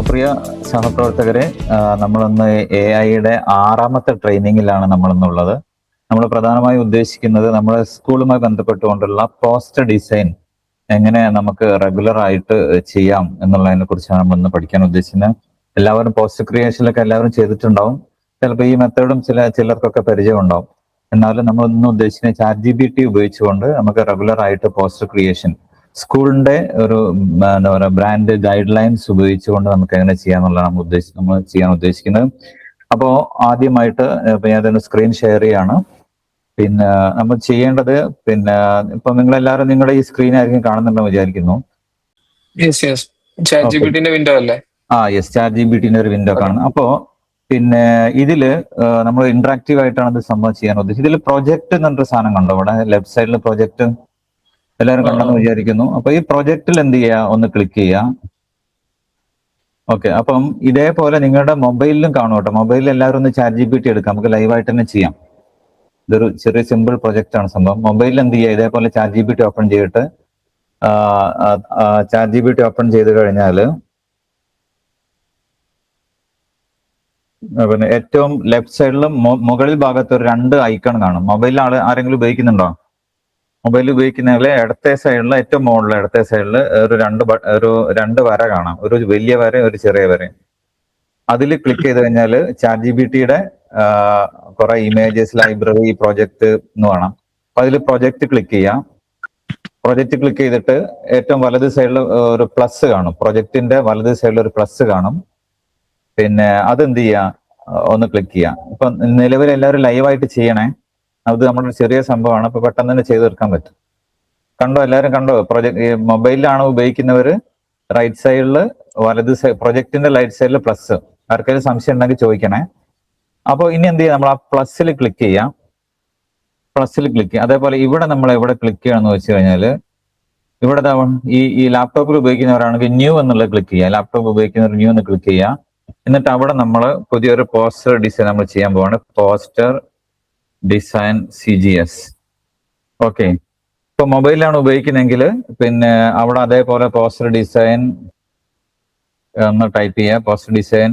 പ്രിയ സഹപ്രവർത്തകരെ, നമ്മളൊന്ന് AI-യുടെ 6ാമത്തെ ട്രെയിനിങ്ങിലാണ് നമ്മളിന്നുള്ളത്. നമ്മൾ പ്രധാനമായും ഉദ്ദേശിക്കുന്നത് നമ്മുടെ സ്കൂളുമായി ബന്ധപ്പെട്ടുകൊണ്ടുള്ള പോസ്റ്റർ ഡിസൈൻ എങ്ങനെ നമുക്ക് റെഗുലർ ആയിട്ട് ചെയ്യാം എന്നുള്ളതിനെ കുറിച്ചാണ് നമ്മൾ ഇന്ന് പഠിക്കാൻ ഉദ്ദേശിക്കുന്നത്. എല്ലാവരും പോസ്റ്റർ ക്രിയേഷനിലൊക്കെ എല്ലാവരും ചെയ്തിട്ടുണ്ടാവും. ചിലപ്പോൾ ഈ മെത്തേഡും ചിലർക്കൊക്കെ പരിചയം ഉണ്ടാവും. എന്നാലും നമ്മൾ ഇന്ന് ഉദ്ദേശിക്കുന്ന ChatGPT ഉപയോഗിച്ചുകൊണ്ട് നമുക്ക് റെഗുലർ ആയിട്ട് പോസ്റ്റർ ക്രിയേഷൻ സ്കൂളിന്റെ ഒരു എന്താ പറയുക ബ്രാൻഡ് ഗൈഡ് ലൈൻസ് ഉപയോഗിച്ചുകൊണ്ട് നമുക്ക് എങ്ങനെ ചെയ്യാന്നുള്ളതാണ് നമ്മൾ ചെയ്യാൻ ഉദ്ദേശിക്കുന്നത്. അപ്പോൾ ആദ്യമായിട്ട് ഞാൻ സ്ക്രീൻ ഷെയർ ചെയ്യാണ്. പിന്നെ നമ്മൾ ചെയ്യേണ്ടത് ഇപ്പൊ നിങ്ങളെല്ലാവരും നിങ്ങളുടെ ഈ സ്ക്രീൻ ആയിരിക്കും കാണുന്നുണ്ടെന്ന് വിചാരിക്കുന്നു. വിൻഡോ അല്ലേ? യെസ്, ChatGPT-ന്റെ ഒരു വിൻഡോ കാണുന്നു. അപ്പോ ഇതില് നമ്മൾ ഇന്ററാക്റ്റീവ് ആയിട്ടാണ് ഇത് സംഭവം ചെയ്യാൻ ഉദ്ദേശിച്ചത്. ഇതിൽ പ്രൊജക്ട് എന്നൊരു സാധനം കണ്ടോ? ഇവിടെ ലെഫ്റ്റ് സൈഡിൽ പ്രൊജക്ട് എല്ലാവരും കണ്ടെന്ന് വിചാരിക്കുന്നു. അപ്പൊ ഈ പ്രൊജക്റ്റിൽ എന്ത് ചെയ്യുക, ഒന്ന് ക്ലിക്ക് ചെയ്യുക. ഓക്കെ, അപ്പം ഇതേപോലെ നിങ്ങളുടെ മൊബൈലിലും കാണും കേട്ടോ. മൊബൈലിൽ എല്ലാവരും ഒന്ന് ChatGPT എടുക്കാം, നമുക്ക് ലൈവായിട്ട് തന്നെ ചെയ്യാം. ഇതൊരു ചെറിയ സിമ്പിൾ പ്രൊജക്റ്റ് ആണ് സംഭവം. മൊബൈലിൽ എന്ത് ചെയ്യുക, ഇതേപോലെ ChatGPT ഓപ്പൺ ചെയ്തിട്ട് ChatGPT ഓപ്പൺ ചെയ്ത് കഴിഞ്ഞാൽ ഏറ്റവും ലെഫ്റ്റ് സൈഡിൽ മുകളിൽ ഭാഗത്ത് ഒരു 2 ഐക്കൺ കാണും. മൊബൈലിൽ ആരെങ്കിലും ഉപയോഗിക്കുന്നുണ്ടോ? മൊബൈൽ ഉപയോഗിക്കുന്നതിൽ ഇടത്തെ സൈഡിൽ ഏറ്റവും മുകളിൽ ഇടത്തെ സൈഡിൽ ഒരു രണ്ട് വര കാണാം. ഒരു വലിയ വര, ഒരു ചെറിയ വര. അതിൽ ക്ലിക്ക് ചെയ്ത് കഴിഞ്ഞാൽ ChatGPT-യുടെ കുറെ ഇമേജസ്, ലൈബ്രറി, പ്രൊജക്ട് എന്ന് വേണം. അപ്പൊ അതിൽ പ്രൊജക്ട് ക്ലിക്ക് ചെയ്യാം. പ്രൊജക്ട് ക്ലിക്ക് ചെയ്തിട്ട് ഏറ്റവും വലത് സൈഡിൽ ഒരു പ്ലസ് കാണും. പ്രൊജക്ടിന്റെ വലത് സൈഡിൽ ഒരു പ്ലസ് കാണും. അതെന്ത് ചെയ്യാം, ഒന്ന് ക്ലിക്ക് ചെയ്യാം. ഇപ്പൊ നിലവിൽ എല്ലാവരും ലൈവായിട്ട് ചെയ്യണേ. അത് നമ്മുടെ ചെറിയ സംഭവമാണ്. അപ്പൊ പെട്ടെന്ന് തന്നെ ചെയ്ത് തീർക്കാൻ പറ്റും. കണ്ടോ? എല്ലാവരും കണ്ടോ? മൊബൈലിലാണ് ഉപയോഗിക്കുന്നവർ റൈറ്റ് സൈഡിൽ വലത് പ്രൊജക്ടിന്റെ റൈറ്റ് സൈഡിൽ പ്ലസ്. ആർക്കെങ്കിലും സംശയം ഉണ്ടെങ്കിൽ ചോദിക്കണേ. അപ്പോൾ ഇനി എന്ത് ചെയ്യാം, നമ്മൾ ആ പ്ലസ്സിൽ ക്ലിക്ക് ചെയ്യാം. പ്ലസ്സിൽ ക്ലിക്ക് ചെയ്യാം. അതേപോലെ ഇവിടെ നമ്മൾ എവിടെ ക്ലിക്ക് ചെയ്യാന്ന് വെച്ച് കഴിഞ്ഞാൽ ഇവിടെ ഈ ലാപ്ടോപ്പിൽ ഉപയോഗിക്കുന്നവരാണെങ്കിൽ ന്യൂ എന്നുള്ളത് ക്ലിക്ക് ചെയ്യുക. ലാപ്ടോപ്പ് ഉപയോഗിക്കുന്നവർ ന്യൂ എന്ന് ക്ലിക്ക് ചെയ്യുക. എന്നിട്ട് അവിടെ നമ്മൾ പുതിയൊരു പോസ്റ്റർ ഡിസൈൻ നമ്മൾ ചെയ്യാൻ പോവാണ്. Poster design CGS. ഓക്കെ, ഇപ്പൊ മൊബൈലിലാണ് ഉപയോഗിക്കുന്നതെങ്കിൽ അവിടെ അതേപോലെ പോസ്റ്റർ ഡിസൈൻ ഒന്ന് ടൈപ്പ് ചെയ്യുക. പോസ്റ്റർ ഡിസൈൻ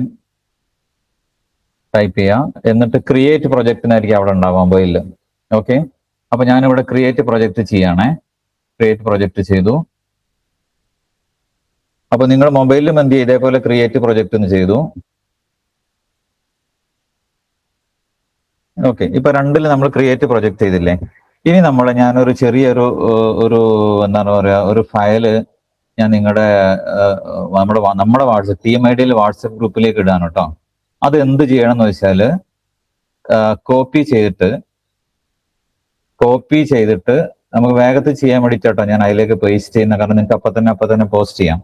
ടൈപ്പ് ചെയ്യുക. എന്നിട്ട് ക്രിയേറ്റ് പ്രൊജക്റ്റിനായിരിക്കും അവിടെ ഉണ്ടാവും മൊബൈലിൽ. ഓക്കെ, അപ്പൊ ഞാനിവിടെ ക്രിയേറ്റ് പ്രൊജക്റ്റ് ചെയ്യണേ. ക്രിയേറ്റ് പ്രൊജക്റ്റ് ചെയ്തു. അപ്പൊ നിങ്ങൾ മൊബൈലിലും എന്ത് ചെയ്യും, ഇതേപോലെ ക്രിയേറ്റ് പ്രൊജക്റ്റ് എന്ന് ചെയ്തു. ഓക്കെ, ഇപ്പൊ രണ്ടിൽ നമ്മൾ ക്രിയേറ്റ് പ്രൊജക്റ്റ് ചെയ്തില്ലേ. ഇനി ഞാനൊരു ചെറിയൊരു എന്താണ് പറയാ, ഒരു ഫയല് ഞാൻ നമ്മുടെ വാട്സപ്പ് ടീം ഐഡിയിൽ വാട്സപ്പ് ഗ്രൂപ്പിലേക്ക് ഇടാണ് കേട്ടോ. അത് എന്ത് ചെയ്യണം എന്ന് വെച്ചാൽ കോപ്പി ചെയ്തിട്ട് നമുക്ക് വേഗത്തിൽ ചെയ്യാൻ വേണ്ടിയിട്ടോ ഞാൻ അതിലേക്ക് പേസ്റ്റ് ചെയ്യുന്ന. കാരണം നിങ്ങൾക്ക് അപ്പൊ തന്നെ പോസ്റ്റ് ചെയ്യാം.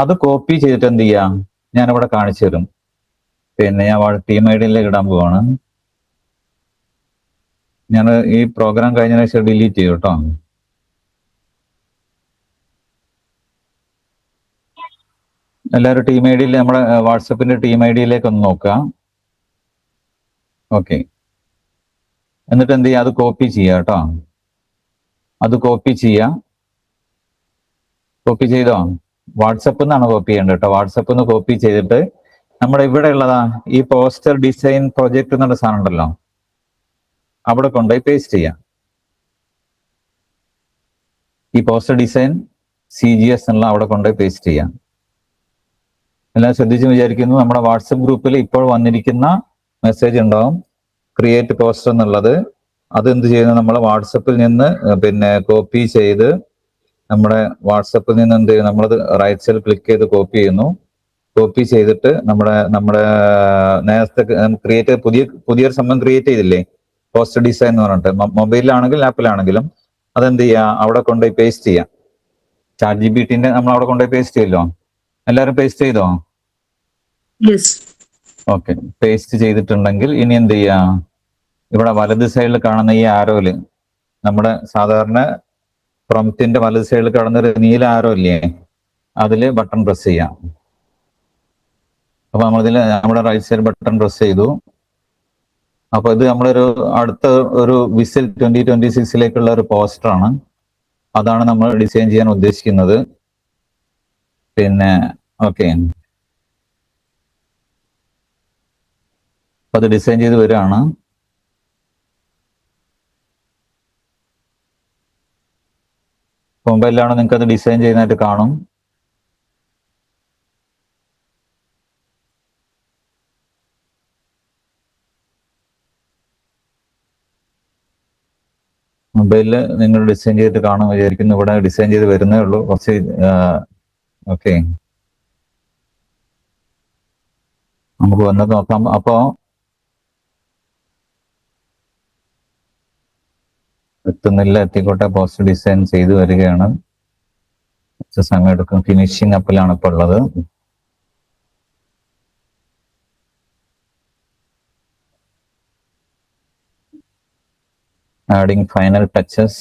അത് കോപ്പി ചെയ്തിട്ട് എന്ത് ചെയ്യാം, ഞാനിവിടെ കാണിച്ചു തരും. ഞാൻ ടീം ഐഡിയിലേക്ക് ഇടാൻ പോവാണ്. ഞാൻ ഈ പ്രോഗ്രാം കഴിഞ്ഞതിന് ശേഷം ഡിലീറ്റ് ചെയ്യും കേട്ടോ. എല്ലാവരും ടീം ഐഡിയിൽ, നമ്മുടെ വാട്സപ്പിന്റെ ടീം ഐഡിയിലേക്ക് ഒന്ന് നോക്കുക. ഓക്കെ, എന്നിട്ട് എന്ത് ചെയ്യുക, അത് കോപ്പി ചെയ്യുക കേട്ടോ. അത് കോപ്പി ചെയ്തോ? വാട്സപ്പിൽ നിന്നാണ് കോപ്പി ചെയ്യേണ്ടത് കേട്ടോ. വാട്സപ്പിൽ നിന്ന് കോപ്പി ചെയ്തിട്ട് നമ്മുടെ ഇവിടെ ഉള്ളതാ ഈ പോസ്റ്റർ ഡിസൈൻ പ്രൊജക്ട് എന്നുള്ള സാധനം ഉണ്ടല്ലോ, അവിടെ കൊണ്ടുപോയി പേസ്റ്റ് ചെയ്യാം. ഈ പോസ്റ്റർ ഡിസൈൻ CGS എന്നുള്ള അവിടെ കൊണ്ടുപോയി പേസ്റ്റ് ചെയ്യാം. എല്ലാം ശ്രദ്ധിച്ചു വിചാരിക്കുന്നു. നമ്മുടെ വാട്സപ്പ് ഗ്രൂപ്പിൽ ഇപ്പോൾ വന്നിരിക്കുന്ന മെസ്സേജ് ഉണ്ടാവും, ക്രിയേറ്റ് പോസ്റ്റർ എന്നുള്ളത്. അത് എന്ത് ചെയ്യുന്നു, നമ്മൾ വാട്സപ്പിൽ നിന്ന് കോപ്പി ചെയ്ത് നമ്മുടെ വാട്സപ്പിൽ നിന്ന് എന്ത് ചെയ്യും, നമ്മളത് റൈറ്റ് സൈഡിൽ ക്ലിക്ക് ചെയ്ത് കോപ്പി ചെയ്യുന്നു. കോപ്പി ചെയ്തിട്ട് നമ്മുടെ നേരത്തെ ക്രിയേറ്റ് പുതിയൊരു സംഭവം ക്രിയേറ്റ് ചെയ്തില്ലേ, പോസ്റ്റർ ഡിസൈൻ എന്ന് പറഞ്ഞിട്ട്, മൊബൈലിലാണെങ്കിലും ലാപ്പിലാണെങ്കിലും അതെന്ത് ചെയ്യുക, അവിടെ കൊണ്ടുപോയി പേസ്റ്റ് ചെയ്യാം. ChatGPT-ന്റെ നമ്മൾ അവിടെ കൊണ്ടുപോയി പേസ്റ്റ് ചെയ്യല്ലോ. എല്ലാവരും പേസ്റ്റ് ചെയ്തോ? ഓക്കെ, പേസ്റ്റ് ചെയ്തിട്ടുണ്ടെങ്കിൽ ഇനി എന്ത് ചെയ്യാം, ഇവിടെ വലത് സൈഡിൽ കാണുന്ന ഈ ആരോയില്, നമ്മുടെ സാധാരണ പ്രൊംപ്റ്റിന്റെ വലത് സൈഡിൽ കാണുന്ന ഒരു നീല ആരോ ഇല്ലേ, അതില് ബട്ടൺ പ്രസ് ചെയ്യാം. അപ്പൊ നമ്മുടെ റൈറ്റ് സൈഡ് ബട്ടൺ പ്രസ് ചെയ്തു. അപ്പൊ ഇത് നമ്മളൊരു അടുത്ത ഒരു വിസിൽ 2026 ഒരു പോസ്റ്ററാണ്. അതാണ് നമ്മൾ ഡിസൈൻ ചെയ്യാൻ ഉദ്ദേശിക്കുന്നത്. ഓക്കെ, അപ്പൊ അത് ഡിസൈൻ ചെയ്ത് വരികയാണ്. മൊബൈലിലാണ് നിങ്ങൾക്ക് അത് ഡിസൈൻ ചെയ്യുന്നതായിട്ട് കാണും. മൊബൈലിൽ നിങ്ങൾ ഡിസൈൻ ചെയ്തിട്ട് കാണും വിചാരിക്കുന്നു. ഇവിടെ ഡിസൈൻ ചെയ്ത് വരുന്നേ ഉള്ളൂ. കുറച്ച് ഓക്കെ, നമുക്ക് വന്നത് നോക്കാം. അപ്പോ എത്തുന്നില്ല, എത്തിക്കോട്ടെ. പോസ്റ്റ് ഡിസൈൻ ചെയ്തു വരികയാണ്. കുറച്ച് സമയം എടുക്കും. ഫിനിഷിംഗ് അപ്പിലാണ് ഇപ്പോൾ ഉള്ളത്. Adding final touches.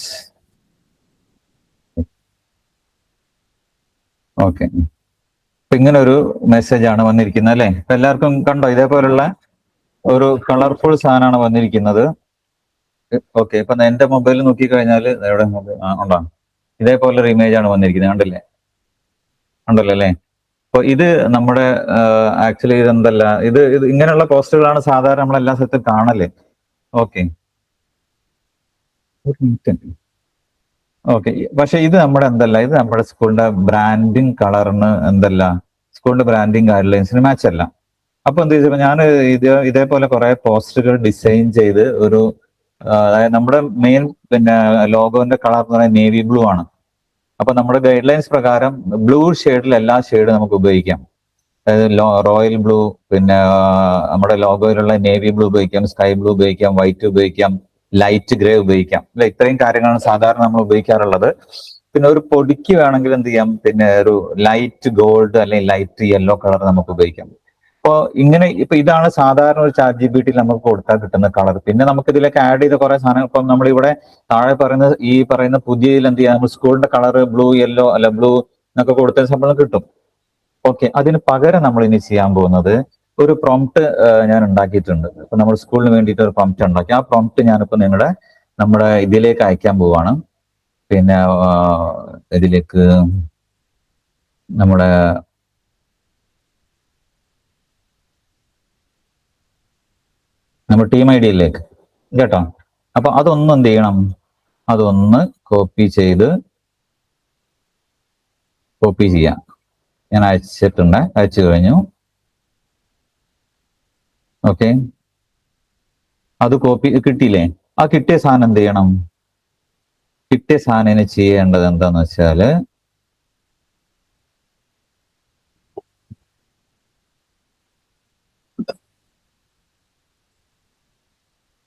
ഓക്കെ, ഇങ്ങനെ ഒരു മെസ്സേജ് ആണ് വന്നിരിക്കുന്നത് അല്ലെ? ഇപ്പൊ എല്ലാവർക്കും കണ്ടോ? ഇതേപോലുള്ള ഒരു കളർഫുൾ സാധനമാണ് വന്നിരിക്കുന്നത്. ഓക്കെ, ഇപ്പൊ എന്റെ മൊബൈൽ നോക്കിക്കഴിഞ്ഞാൽ എവിടെ ഉണ്ടോ? ഇതേപോലെ ഒരു ഇമേജ് ആണ് വന്നിരിക്കുന്നത്. കണ്ടില്ലേ? ഉണ്ടല്ലോ അല്ലേ? അപ്പൊ ഇത് നമ്മുടെ ആക്ച്വലി ഇതെന്തല്ല, ഇത് ഇങ്ങനെയുള്ള പോസ്റ്ററുകളാണ് സാധാരണ നമ്മളെല്ലാ സ്ഥലത്തും കാണല്ലേ. ഓക്കെ ഓക്കെ, പക്ഷെ ഇത് നമ്മുടെ എന്തല്ല, ഇത് നമ്മുടെ സ്കൂളിന്റെ ബ്രാൻഡിങ് കളറിന് എന്തല്ല, സ്കൂളിന്റെ ബ്രാൻഡിങ് ഗൈഡ് ലൈൻസിന് മാച്ച് അല്ല. അപ്പൊ എന്ത് ചെയ്തു, ഞാൻ ഇതേപോലെ കുറെ പോസ്റ്ററുകൾ ഡിസൈൻ ചെയ്ത് ഒരു അതായത് നമ്മുടെ മെയിൻ പിന്നെ ലോഗോന്റെ കളർ എന്ന് പറയുന്നത് നേവി ബ്ലൂ ആണ്. അപ്പൊ നമ്മുടെ ഗൈഡ് ലൈൻസ് പ്രകാരം ബ്ലൂ ഷെയ്ഡിൽ എല്ലാ ഷെയ്ഡും നമുക്ക് ഉപയോഗിക്കാം. അതായത് റോയൽ ബ്ലൂ, പിന്നെ നമ്മുടെ ലോഗോയിലുള്ള നേവി ബ്ലൂ ഉപയോഗിക്കാം, സ്കൈ ബ്ലൂ ഉപയോഗിക്കാം, വൈറ്റ് ഉപയോഗിക്കാം, ലൈറ്റ് ഗ്രേ ഉപയോഗിക്കാം. അല്ലെ, ഇത്രയും കാര്യങ്ങളാണ് സാധാരണ നമ്മൾ ഉപയോഗിക്കാറുള്ളത്. പിന്നെ ഒരു പൊടിക്ക് വേണമെങ്കിൽ എന്ത് ചെയ്യാം, പിന്നെ ഒരു ലൈറ്റ് ഗോൾഡ് അല്ലെങ്കിൽ ലൈറ്റ് യെല്ലോ കളർ നമുക്ക് ഉപയോഗിക്കാം. അപ്പോൾ ഇങ്ങനെ ഇപ്പൊ ഇതാണ് സാധാരണ ഒരു ChatGPT നമുക്ക് കൊടുത്താൽ കിട്ടുന്ന കളർ. പിന്നെ നമുക്ക് ഇതിലേക്ക് ആഡ് ചെയ്ത കുറെ സാധനങ്ങൾ, ഇപ്പം നമ്മളിവിടെ താഴെ പറയുന്ന പുതിയതിൽ എന്ത് ചെയ്യാം, നമ്മൾ സ്കൂളിന്റെ കളർ ബ്ലൂ യെല്ലോ അല്ല ബ്ലൂ എന്നൊക്കെ കൊടുത്ത ശമ്പളം കിട്ടും. ഓക്കെ, അതിന് പകരം നമ്മൾ ഇനി ചെയ്യാൻ പോകുന്നത് ഒരു പ്രോംപ്റ്റ് ഞാൻ ഉണ്ടാക്കിയിട്ടുണ്ട്. അപ്പൊ നമ്മൾ സ്കൂളിന് വേണ്ടിയിട്ട് ഒരു പ്രോംപ്റ്റ് ഉണ്ടാക്കി. ആ പ്രോംപ്റ്റ് ഞാനിപ്പോ നമ്മുടെ ഇതിലേക്ക് അയക്കാൻ പോവാണ്. പിന്നെ ഇതിലേക്ക് നമ്മുടെ ടീം ഐഡിയയിലേക്ക് കേട്ടോ. അപ്പൊ അതൊന്നും എന്ത് ചെയ്യണം, അതൊന്ന് കോപ്പി ചെയ്യാം. ഞാൻ അയച്ചിട്ടുണ്ട്, അയച്ചു കഴിഞ്ഞു. ഓക്കെ, അത് കോപ്പി കിട്ടിയില്ലേ? ആ കിട്ടിയ സാധനം എന്ത് ചെയ്യണം, കിട്ടിയ സാധനം ചെയ്യേണ്ടത് എന്താന്ന് വെച്ചാല്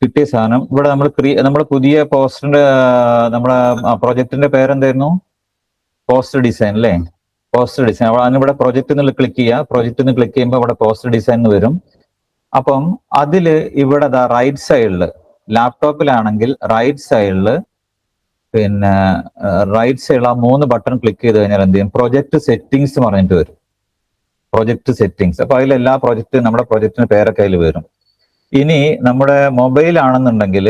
കിട്ടിയ സാധനം ഇവിടെ നമ്മുടെ പുതിയ പോസ്റ്ററിന്റെ നമ്മുടെ പ്രൊജക്ടിന്റെ പേരെന്തായിരുന്നു? പോസ്റ്റർ ഡിസൈൻ അല്ലേ? Poster design. അതിനിവിടെ പ്രൊജക്ട് ക്ലിക്ക് ചെയ്യുക. പ്രൊജക്ട് ക്ലിക്ക് ചെയ്യുമ്പോൾ ഇവിടെ പോസ്റ്റർ ഡിസൈൻ വരും. അപ്പം അതില് ഇവിടെ റൈറ്റ് സൈഡില്, ലാപ്ടോപ്പിലാണെങ്കിൽ റൈറ്റ് സൈഡില്, പിന്നെ റൈറ്റ് സൈഡിൽ ആ 3 ബട്ടൺ ക്ലിക്ക് ചെയ്ത് കഴിഞ്ഞാൽ എന്ത് ചെയ്യും, പ്രൊജക്ട് സെറ്റിംഗ്സ് പറഞ്ഞിട്ട് വരും. Project settings. അപ്പൊ അതിൽ എല്ലാ നമ്മുടെ പ്രൊജക്ടിന്റെ പേരൊക്കെ അതിൽ വരും. ഇനി നമ്മുടെ മൊബൈൽ ആണെന്നുണ്ടെങ്കിൽ